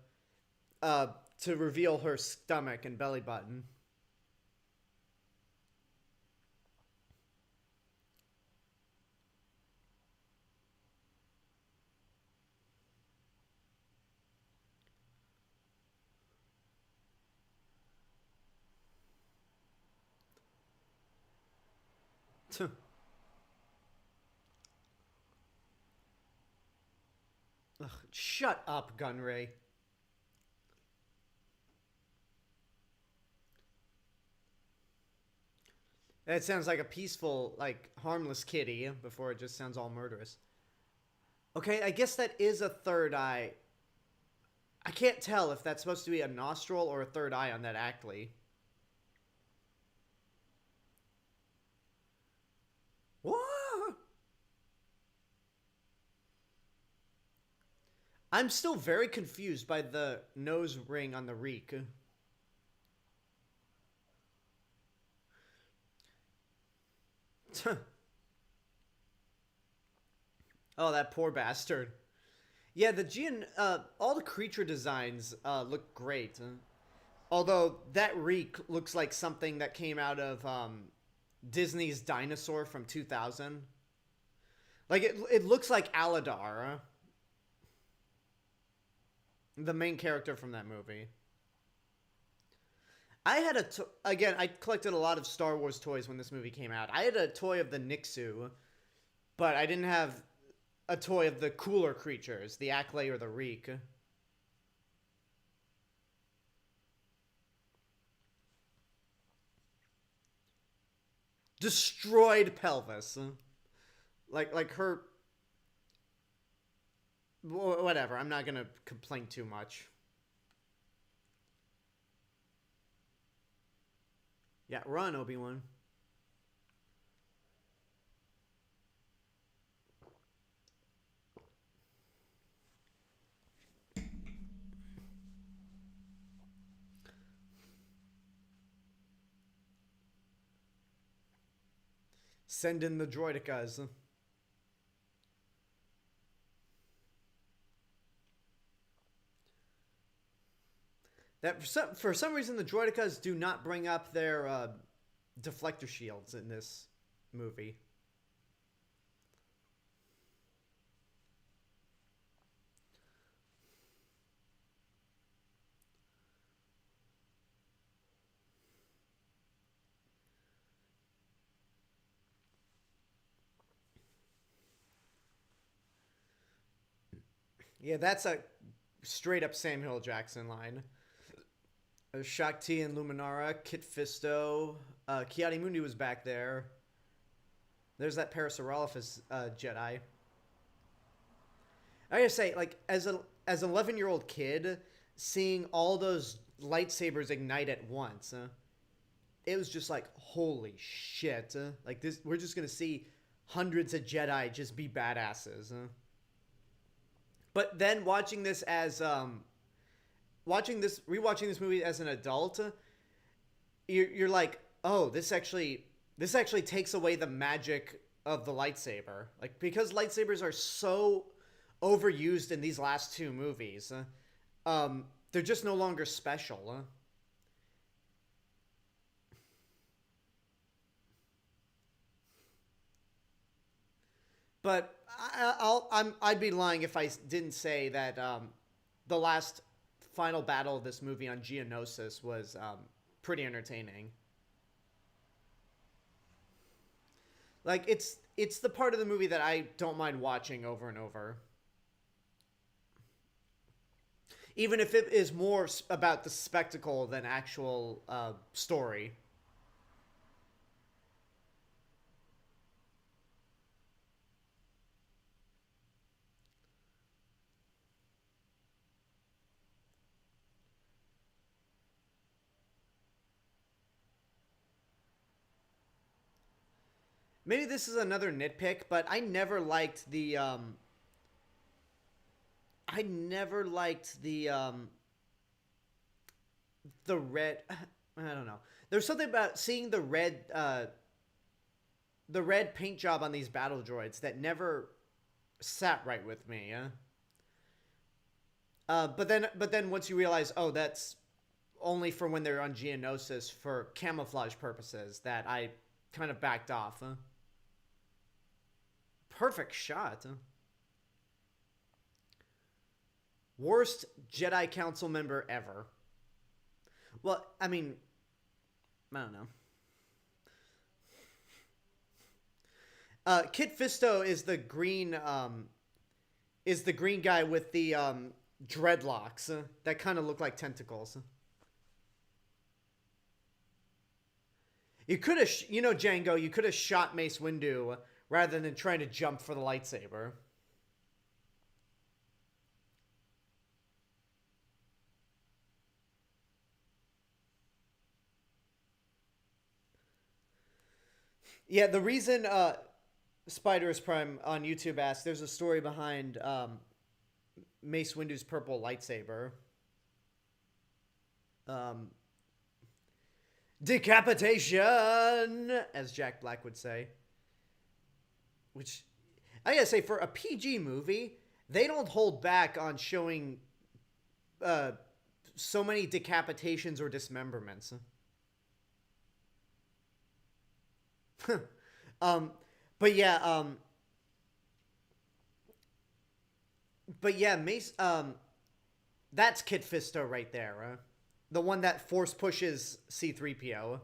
to reveal her stomach and belly button. Ugh, shut up, Gunray. That sounds like a peaceful, like, harmless kitty before it just sounds all murderous. Okay, I guess that is a third eye. I can't tell if that's supposed to be a nostril or a third eye on that Ackley. What? I'm still very confused by the nose ring on the Reek. Oh, that poor bastard. Yeah, all the creature designs look great. Although that Reek looks like something that came out of Disney's Dinosaur from 2000. Like, it looks like Aladar, the main character from that movie. I had again, I collected a lot of Star Wars toys when this movie came out. I had a toy of the Nixu, but I didn't have a toy of the cooler creatures, the Ackley or the Reek. Destroyed pelvis. Like her... Whatever, I'm not gonna complain too much. Yeah, run, Obi-Wan. Send in the droidicas. That for some reason the droidicas do not bring up their deflector shields in this movie. Yeah, that's a straight up Samuel Jackson line. Shakti and Luminara, Kit Fisto, Ki-Adi-Mundi was back there. There's that Parasaurolophus Jedi. I gotta say, like, as an 11-year-old kid, seeing all those lightsabers ignite at once, it was just like, holy shit. Like this, we're just going to see hundreds of Jedi just be badasses. But then watching this as, rewatching this movie as an adult, you're like, oh, this actually takes away the magic of the lightsaber. Like, because lightsabers are so overused in these last two movies, they're just no longer special. But I'd be lying if I didn't say that the last final battle of this movie on Geonosis was pretty entertaining. Like, it's the part of the movie that I don't mind watching over and over. Even if it is more about the spectacle than actual story. Maybe this is another nitpick, but I never liked the red. I don't know. There's something about seeing the red paint job on these battle droids that never sat right with me. But then once you realize, oh, that's only for when they're on Geonosis for camouflage purposes, that I kind of backed off. Perfect shot. Worst Jedi Council member ever. Well, I mean, I don't know. Kit Fisto is the green guy with the dreadlocks that kind of look like tentacles. You could have, Jango, you could have shot Mace Windu rather than trying to jump for the lightsaber. Yeah, the reason Spider's Prime on YouTube asked, there's a story behind Mace Windu's purple lightsaber. Decapitation, as Jack Black would say. Which, I gotta say, for a PG movie, they don't hold back on showing so many decapitations or dismemberments. But yeah, Mace, that's Kit Fisto right there, the one that force pushes C-3PO.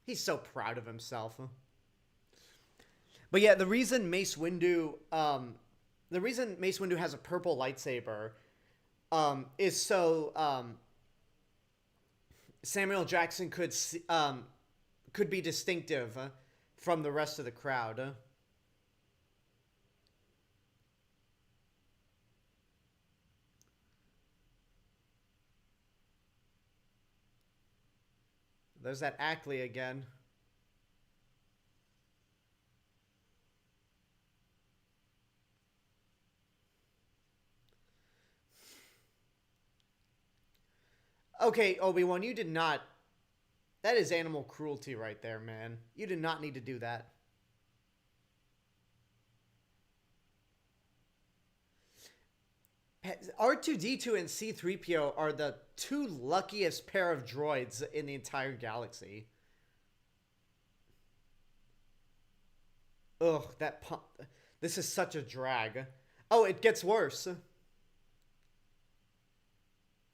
He's so proud of himself. But yeah, the reason Mace Windu has a purple lightsaber, is so, Samuel Jackson could be distinctive from the rest of the crowd. There's that Ackley again. Okay, Obi-Wan, you did not... That is animal cruelty right there, man. You did not need to do that. R2-D2 and C-3PO are the two luckiest pair of droids in the entire galaxy. Ugh, this is such a drag. Oh, it gets worse.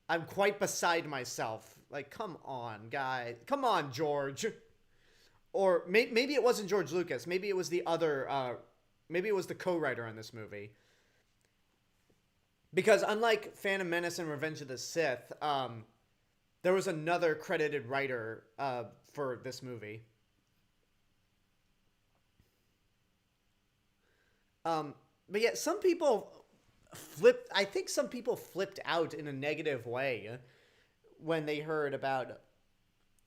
I'm quite beside myself. Like, come on, guy. Come on, George. Or maybe it wasn't George Lucas. Maybe it was the other... maybe it was the co-writer on this movie. Because unlike Phantom Menace and Revenge of the Sith, there was another credited writer for this movie. But yeah, some people flipped. I think some people flipped out in a negative way when they heard about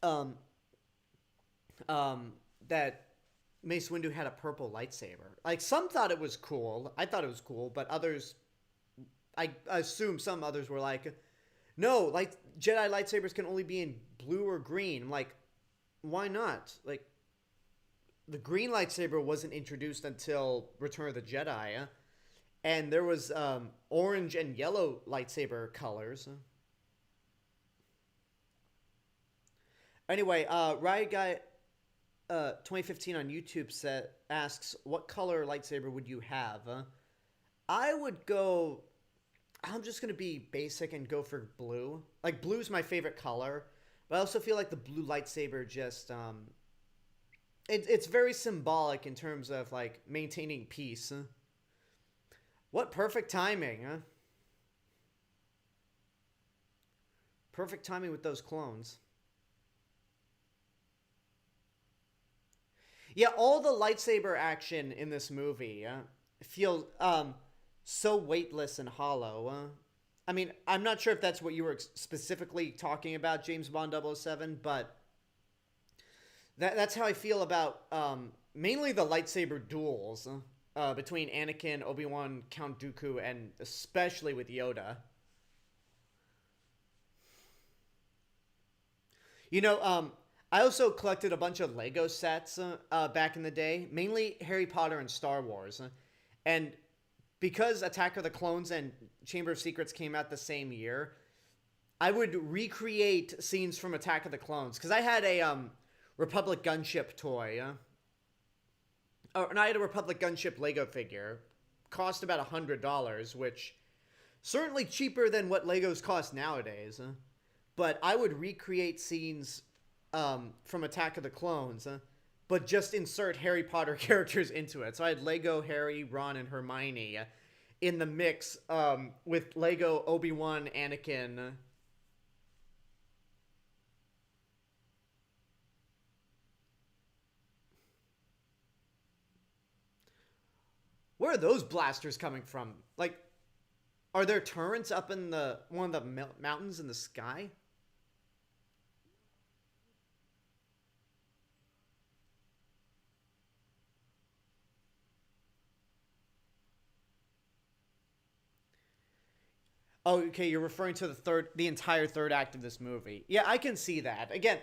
um that Mace Windu had a purple lightsaber. Like some thought it was cool. I thought it was cool, but others, I assume some others were like, no, like Jedi lightsabers can only be in blue or green. I'm like, why not? Like, the green lightsaber wasn't introduced until Return of the Jedi, and there was orange and yellow lightsaber colors. Anyway, Riot Guy 2015 on YouTube asks, what color lightsaber would you have? I would go... I'm just going to be basic and go for blue. Like, blue's my favorite color, but I also feel like the blue lightsaber just... It's very symbolic in terms of, like, maintaining peace. What perfect timing, huh? Perfect timing with those clones. Yeah, all the lightsaber action in this movie feels so weightless and hollow. I mean, I'm not sure if that's what you were specifically talking about, James Bond 007, but that's how I feel about mainly the lightsaber duels between Anakin, Obi-Wan, Count Dooku, and especially with Yoda. You know, I also collected a bunch of Lego sets back in the day, mainly Harry Potter and Star Wars. And because Attack of the Clones and Chamber of Secrets came out the same year, I would recreate scenes from Attack of the Clones. Because I had a Republic Gunship toy. And I had a Republic Gunship Lego figure. Cost about $100, which certainly cheaper than what Legos cost nowadays. But I would recreate scenes from Attack of the Clones, but just insert Harry Potter characters into it. So I had Lego Harry, Ron, and Hermione in the mix with Lego Obi-Wan, Anakin. Where are those blasters coming from? Like, are there turrets up in one of the mountains in the sky? Oh, okay, you're referring to the entire third act of this movie. Yeah, I can see that. Again,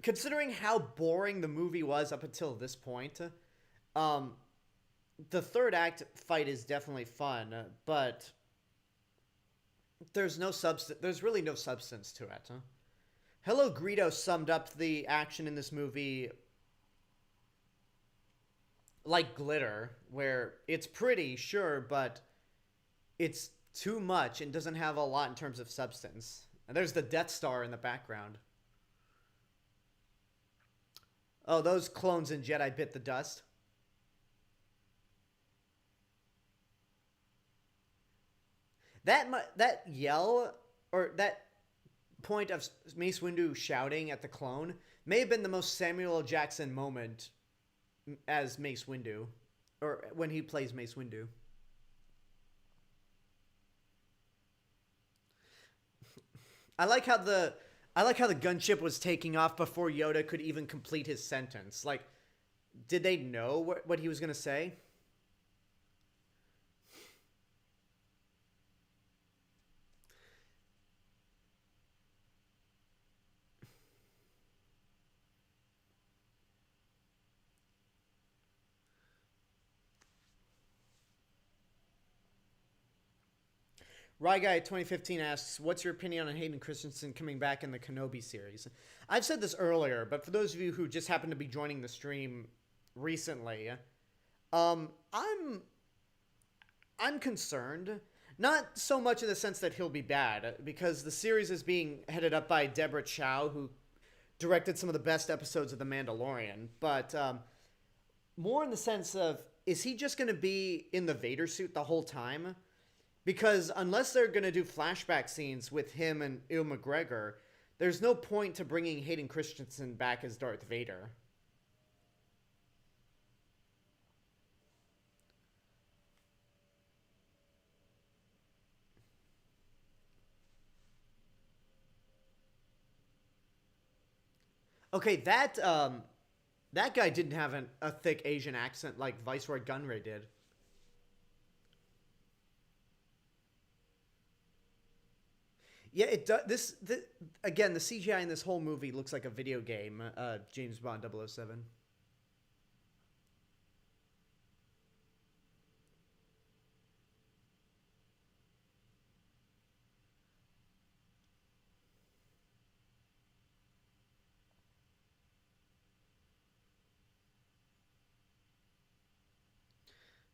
considering how boring the movie was up until this point, the third act fight is definitely fun, but there's really no substance to it. Hello Greedo summed up the action in this movie like glitter, where it's pretty, sure, but it's too much and doesn't have a lot in terms of substance. And there's the Death Star in the background. Oh, those clones in Jedi bit the dust. That yell, or that point of Mace Windu shouting at the clone, may have been the most Samuel L. Jackson moment as Mace Windu, or when he plays Mace Windu. I like how the gunship was taking off before Yoda could even complete his sentence. Like, did they know what he was gonna say? Ryguy 2015 asks, what's your opinion on Hayden Christensen coming back in the Kenobi series? I've said this earlier, but for those of you who just happen to be joining the stream recently, I'm concerned. Not so much in the sense that he'll be bad, because the series is being headed up by Deborah Chow, who directed some of the best episodes of The Mandalorian, but more in the sense of, is he just going to be in the Vader suit the whole time? Because unless they're going to do flashback scenes with him and Ewan McGregor, there's no point to bringing Hayden Christensen back as Darth Vader. Okay, that guy didn't have a thick Asian accent like Viceroy Gunray did. Yeah, it does. Again, the CGI in this whole movie looks like a video game. James Bond 007.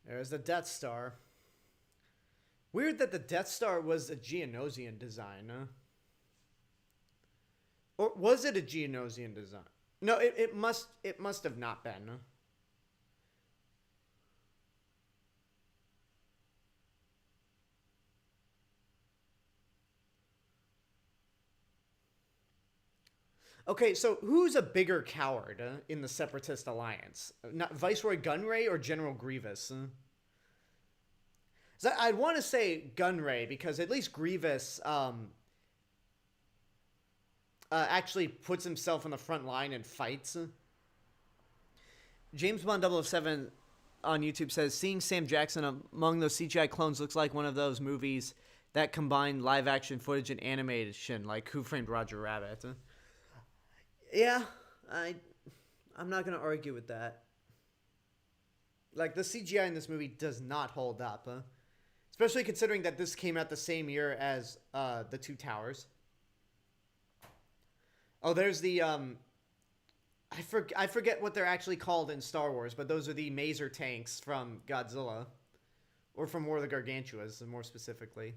There's the Death Star. Weird that the Death Star was a Geonosian design, huh? Or was it a Geonosian design? No, it must have not been. Huh? Okay, so who's a bigger coward in the Separatist alliance? Not Viceroy Gunray or General Grievous? So I'd want to say Gunray because at least Grievous actually puts himself in the front line and fights. James Bond 007 on YouTube says, seeing Sam Jackson among those CGI clones looks like one of those movies that combine live action footage and animation, like Who Framed Roger Rabbit. Yeah, I'm not going to argue with that. Like, the CGI in this movie does not hold up. Especially considering that this came out the same year as The Two Towers. Oh, there's the I forget what they're actually called in Star Wars, but those are the Maser tanks from Godzilla, or from War of the Gargantuas, more specifically.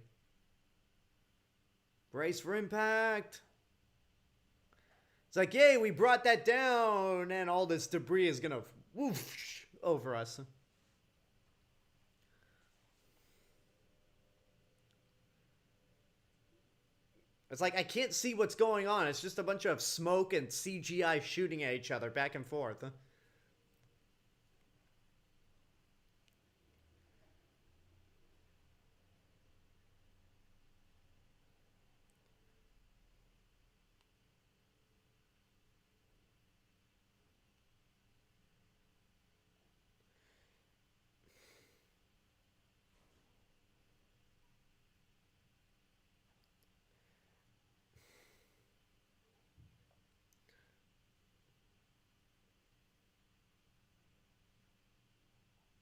Brace for impact. It's like, yay, we brought that down, and all this debris is gonna whoosh over us. It's like, I can't see what's going on. It's just a bunch of smoke and CGI shooting at each other back and forth.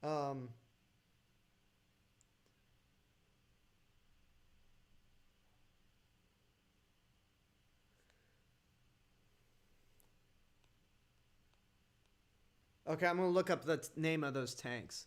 Um, okay, I'm gonna look up the name of those tanks.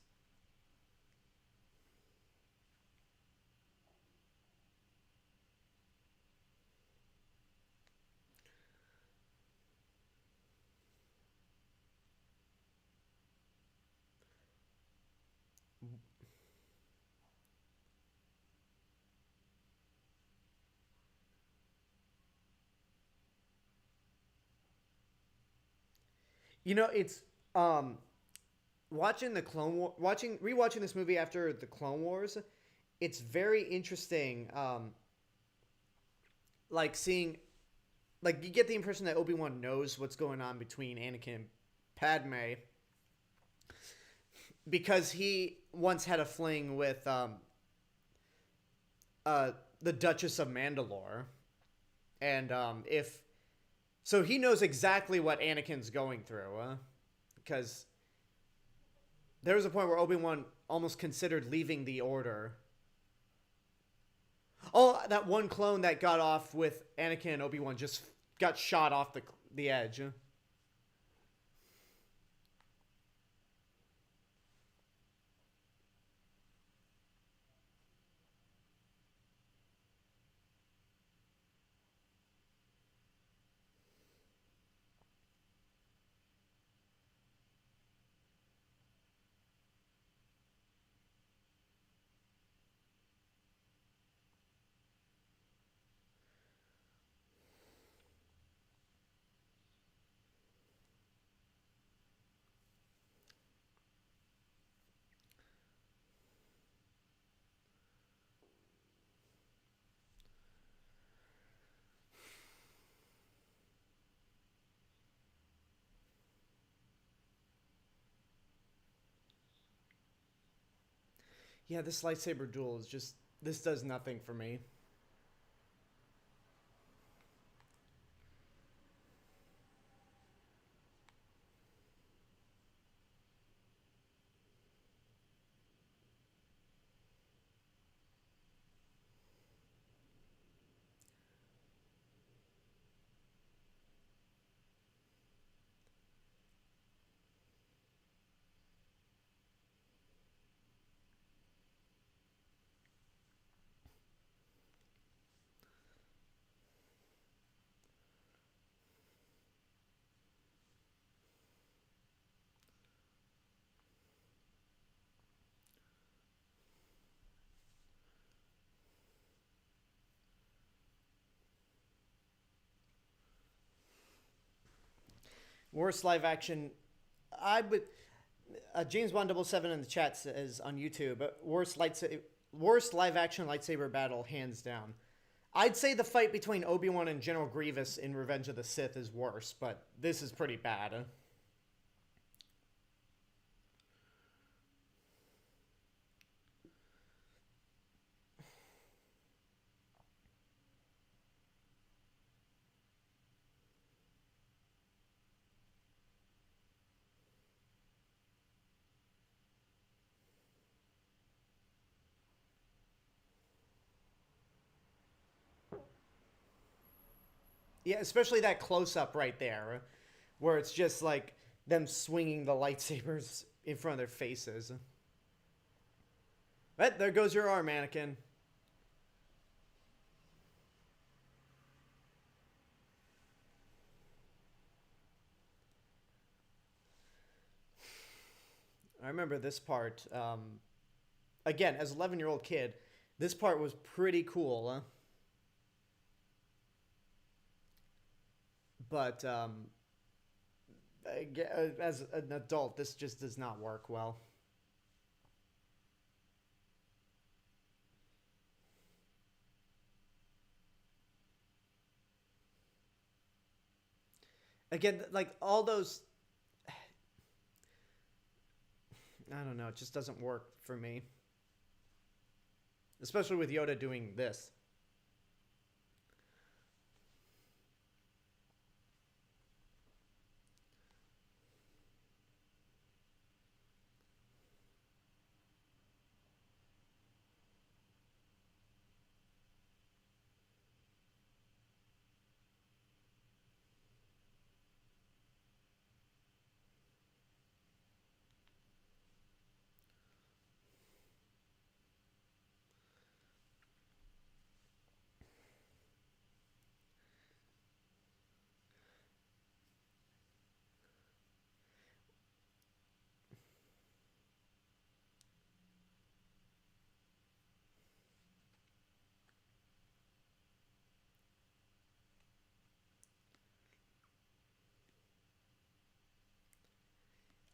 You know, it's um watching the Clone War, watching rewatching this movie after the Clone Wars. It's very interesting. Like seeing, like you get the impression that Obi-Wan knows what's going on between Anakin and Padme because he once had a fling with uh the Duchess of Mandalore, and if so, he knows exactly what Anakin's going through, because there was a point where Obi-Wan almost considered leaving the Order. Oh, that one clone that got off with Anakin and Obi-Wan just got shot off the edge. Yeah, this lightsaber duel is just, this does nothing for me. Worst live action, I would. James Bond 7 in the chat says on YouTube, worst live action lightsaber battle, hands down. I'd say the fight between Obi-Wan and General Grievous in Revenge of the Sith is worse, but this is pretty bad. Yeah, especially that close up right there, where it's just like them swinging the lightsabers in front of their faces. But there goes your arm, Anakin. I remember this part. Again, as an 11-year-old kid, this part was pretty cool. Huh? But as an adult, this just does not work well. Again, like all those, I don't know, it just doesn't work for me. Especially with Yoda doing this.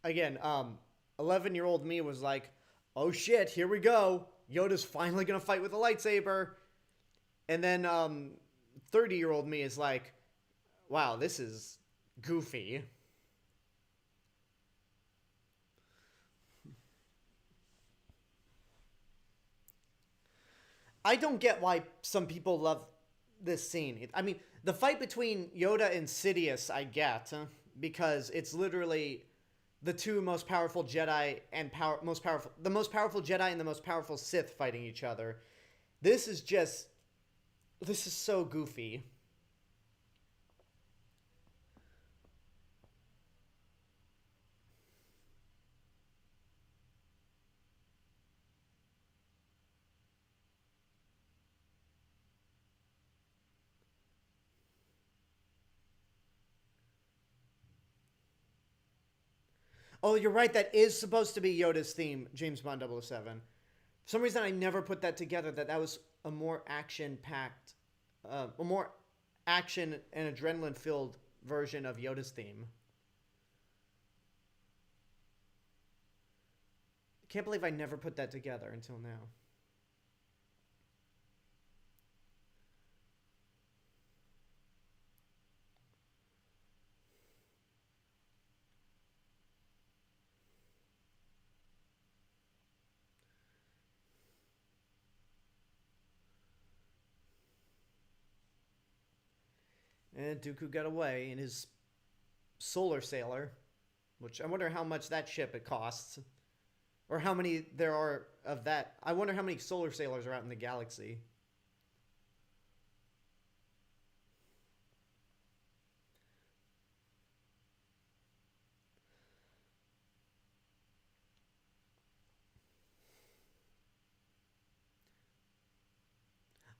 Again, 11-year-old me was like, oh shit, here we go. Yoda's finally gonna fight with a lightsaber. And then 30-year-old me is like, wow, this is goofy. I don't get why some people love this scene. I mean, the fight between Yoda and Sidious, I get, because it's literally the two most powerful Jedi and the most powerful Jedi and the most powerful Sith fighting each other. This is so goofy. Oh, you're right. That is supposed to be Yoda's theme, James Bond 007. For some reason, I never put that together, that was a more action-packed, a more action and adrenaline-filled version of Yoda's theme. Can't believe I never put that together until now. And Dooku got away in his solar sailor, which I wonder how much that ship it costs. Or how many there are of that. I wonder how many solar sailors are out in the galaxy.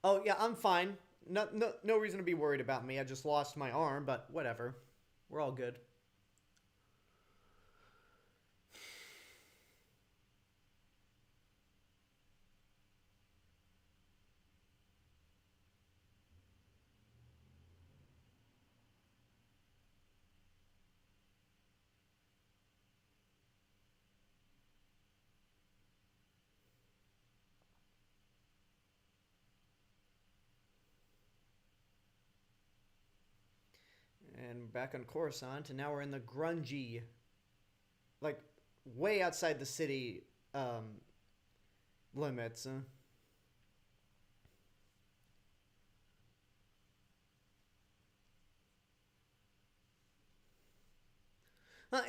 Oh, yeah, I'm fine. No reason to be worried about me. I just lost my arm, but whatever. We're all good. And back on Coruscant, and now we're in the grungy, like, way outside the city limits.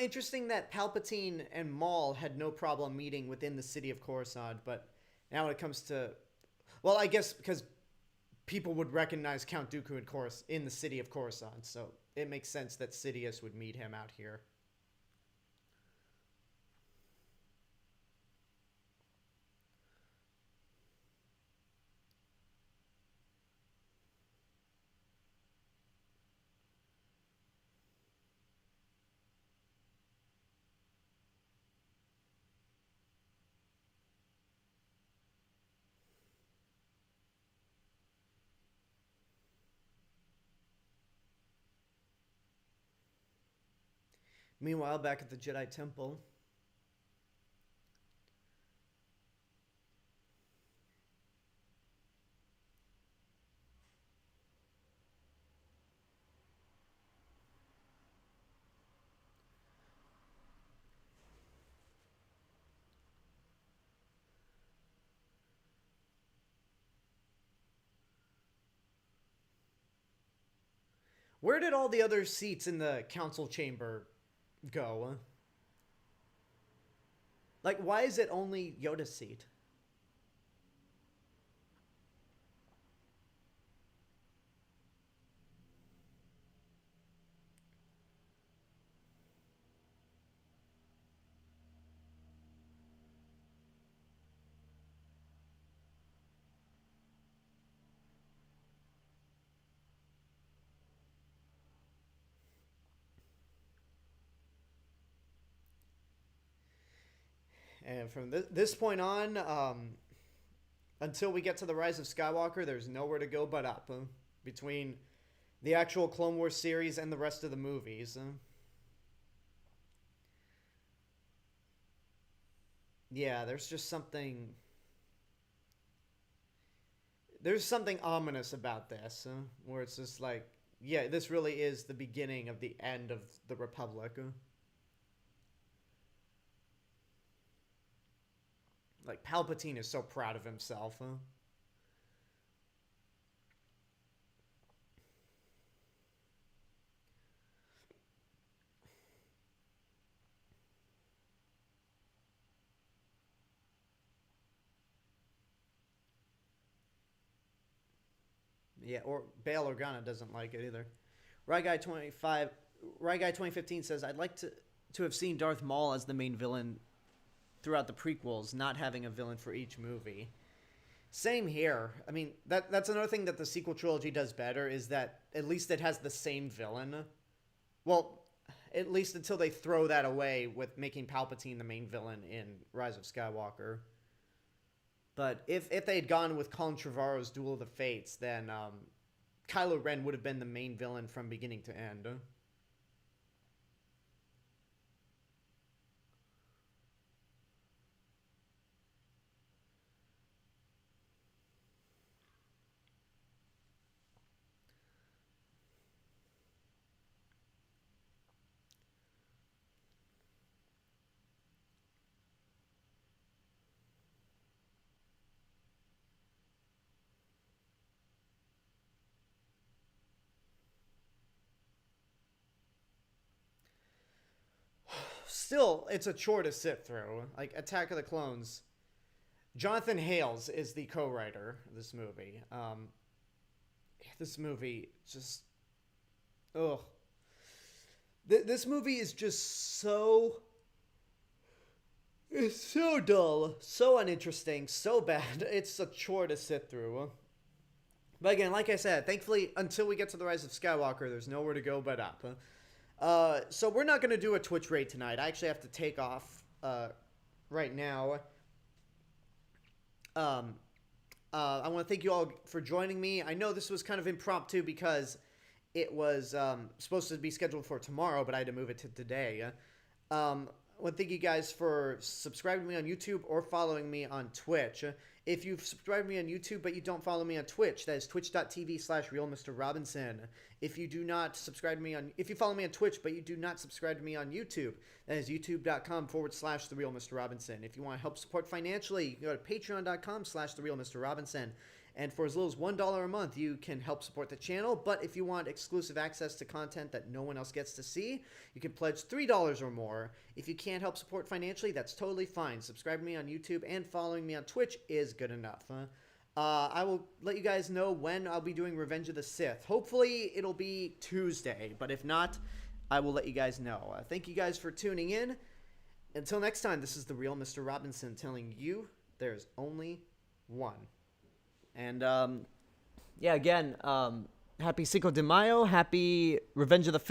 Interesting that Palpatine and Maul had no problem meeting within the city of Coruscant, but now when it comes to, well, I guess because people would recognize Count Dooku in the city of Coruscant, so it makes sense that Sidious would meet him out here. Meanwhile, back at the Jedi Temple, where did all the other seats in the council chamber go? Like, why is it only Yoda's seat? And from this point on, until we get to the Rise of Skywalker, there's nowhere to go but up. Between the actual Clone Wars series and the rest of the movies. Yeah, there's just something. There's something ominous about this, where it's just like, yeah, this really is the beginning of the end of the Republic. Like, Palpatine is so proud of himself. Yeah, or Bail Organa doesn't like it either. Ryguy 25, Ryguy 2015 says, I'd like to have seen Darth Maul as the main villain throughout the prequels, not having a villain for each movie. Same here. I mean, that's another thing that the sequel trilogy does better, is that at least it has the same villain. Well, at least until they throw that away with making Palpatine the main villain in Rise of Skywalker. But if they had gone with Colin Trevorrow's Duel of the Fates, then Kylo Ren would have been the main villain from beginning to end. still, it's a chore to sit through. Like, Attack of the Clones. Jonathan Hales is the co-writer of this movie. This movie just... Ugh. This movie is just so... It's so dull, so uninteresting, so bad. It's a chore to sit through. But again, like I said, thankfully, until we get to The Rise of Skywalker, there's nowhere to go but up. So we're not going to do a Twitch raid tonight. I actually have to take off right now. I want to thank you all for joining me. I know this was kind of impromptu because it was supposed to be scheduled for tomorrow, but I had to move it to today. I want to thank you guys for subscribing to me on YouTube or following me on Twitch. If you've subscribed to me on YouTube but you don't follow me on Twitch, that is twitch.tv/RealMrRobinson. If you do not subscribe to me if you follow me on Twitch but you do not subscribe to me on YouTube, that is youtube.com/TheRealMrRobinson. If you want to help support financially, you can go to patreon.com/TheRealMrRobinson. And for as little as $1 a month, you can help support the channel. But if you want exclusive access to content that no one else gets to see, you can pledge $3 or more. If you can't help support financially, that's totally fine. Subscribing to me on YouTube and following me on Twitch is good enough. I will let you guys know when I'll be doing Revenge of the Sith. Hopefully, it'll be Tuesday. But if not, I will let you guys know. Thank you guys for tuning in. Until next time, this is the Real Mr. Robinson telling you there's only one. And, yeah, again, happy Cinco de Mayo, happy Revenge of the Fifth.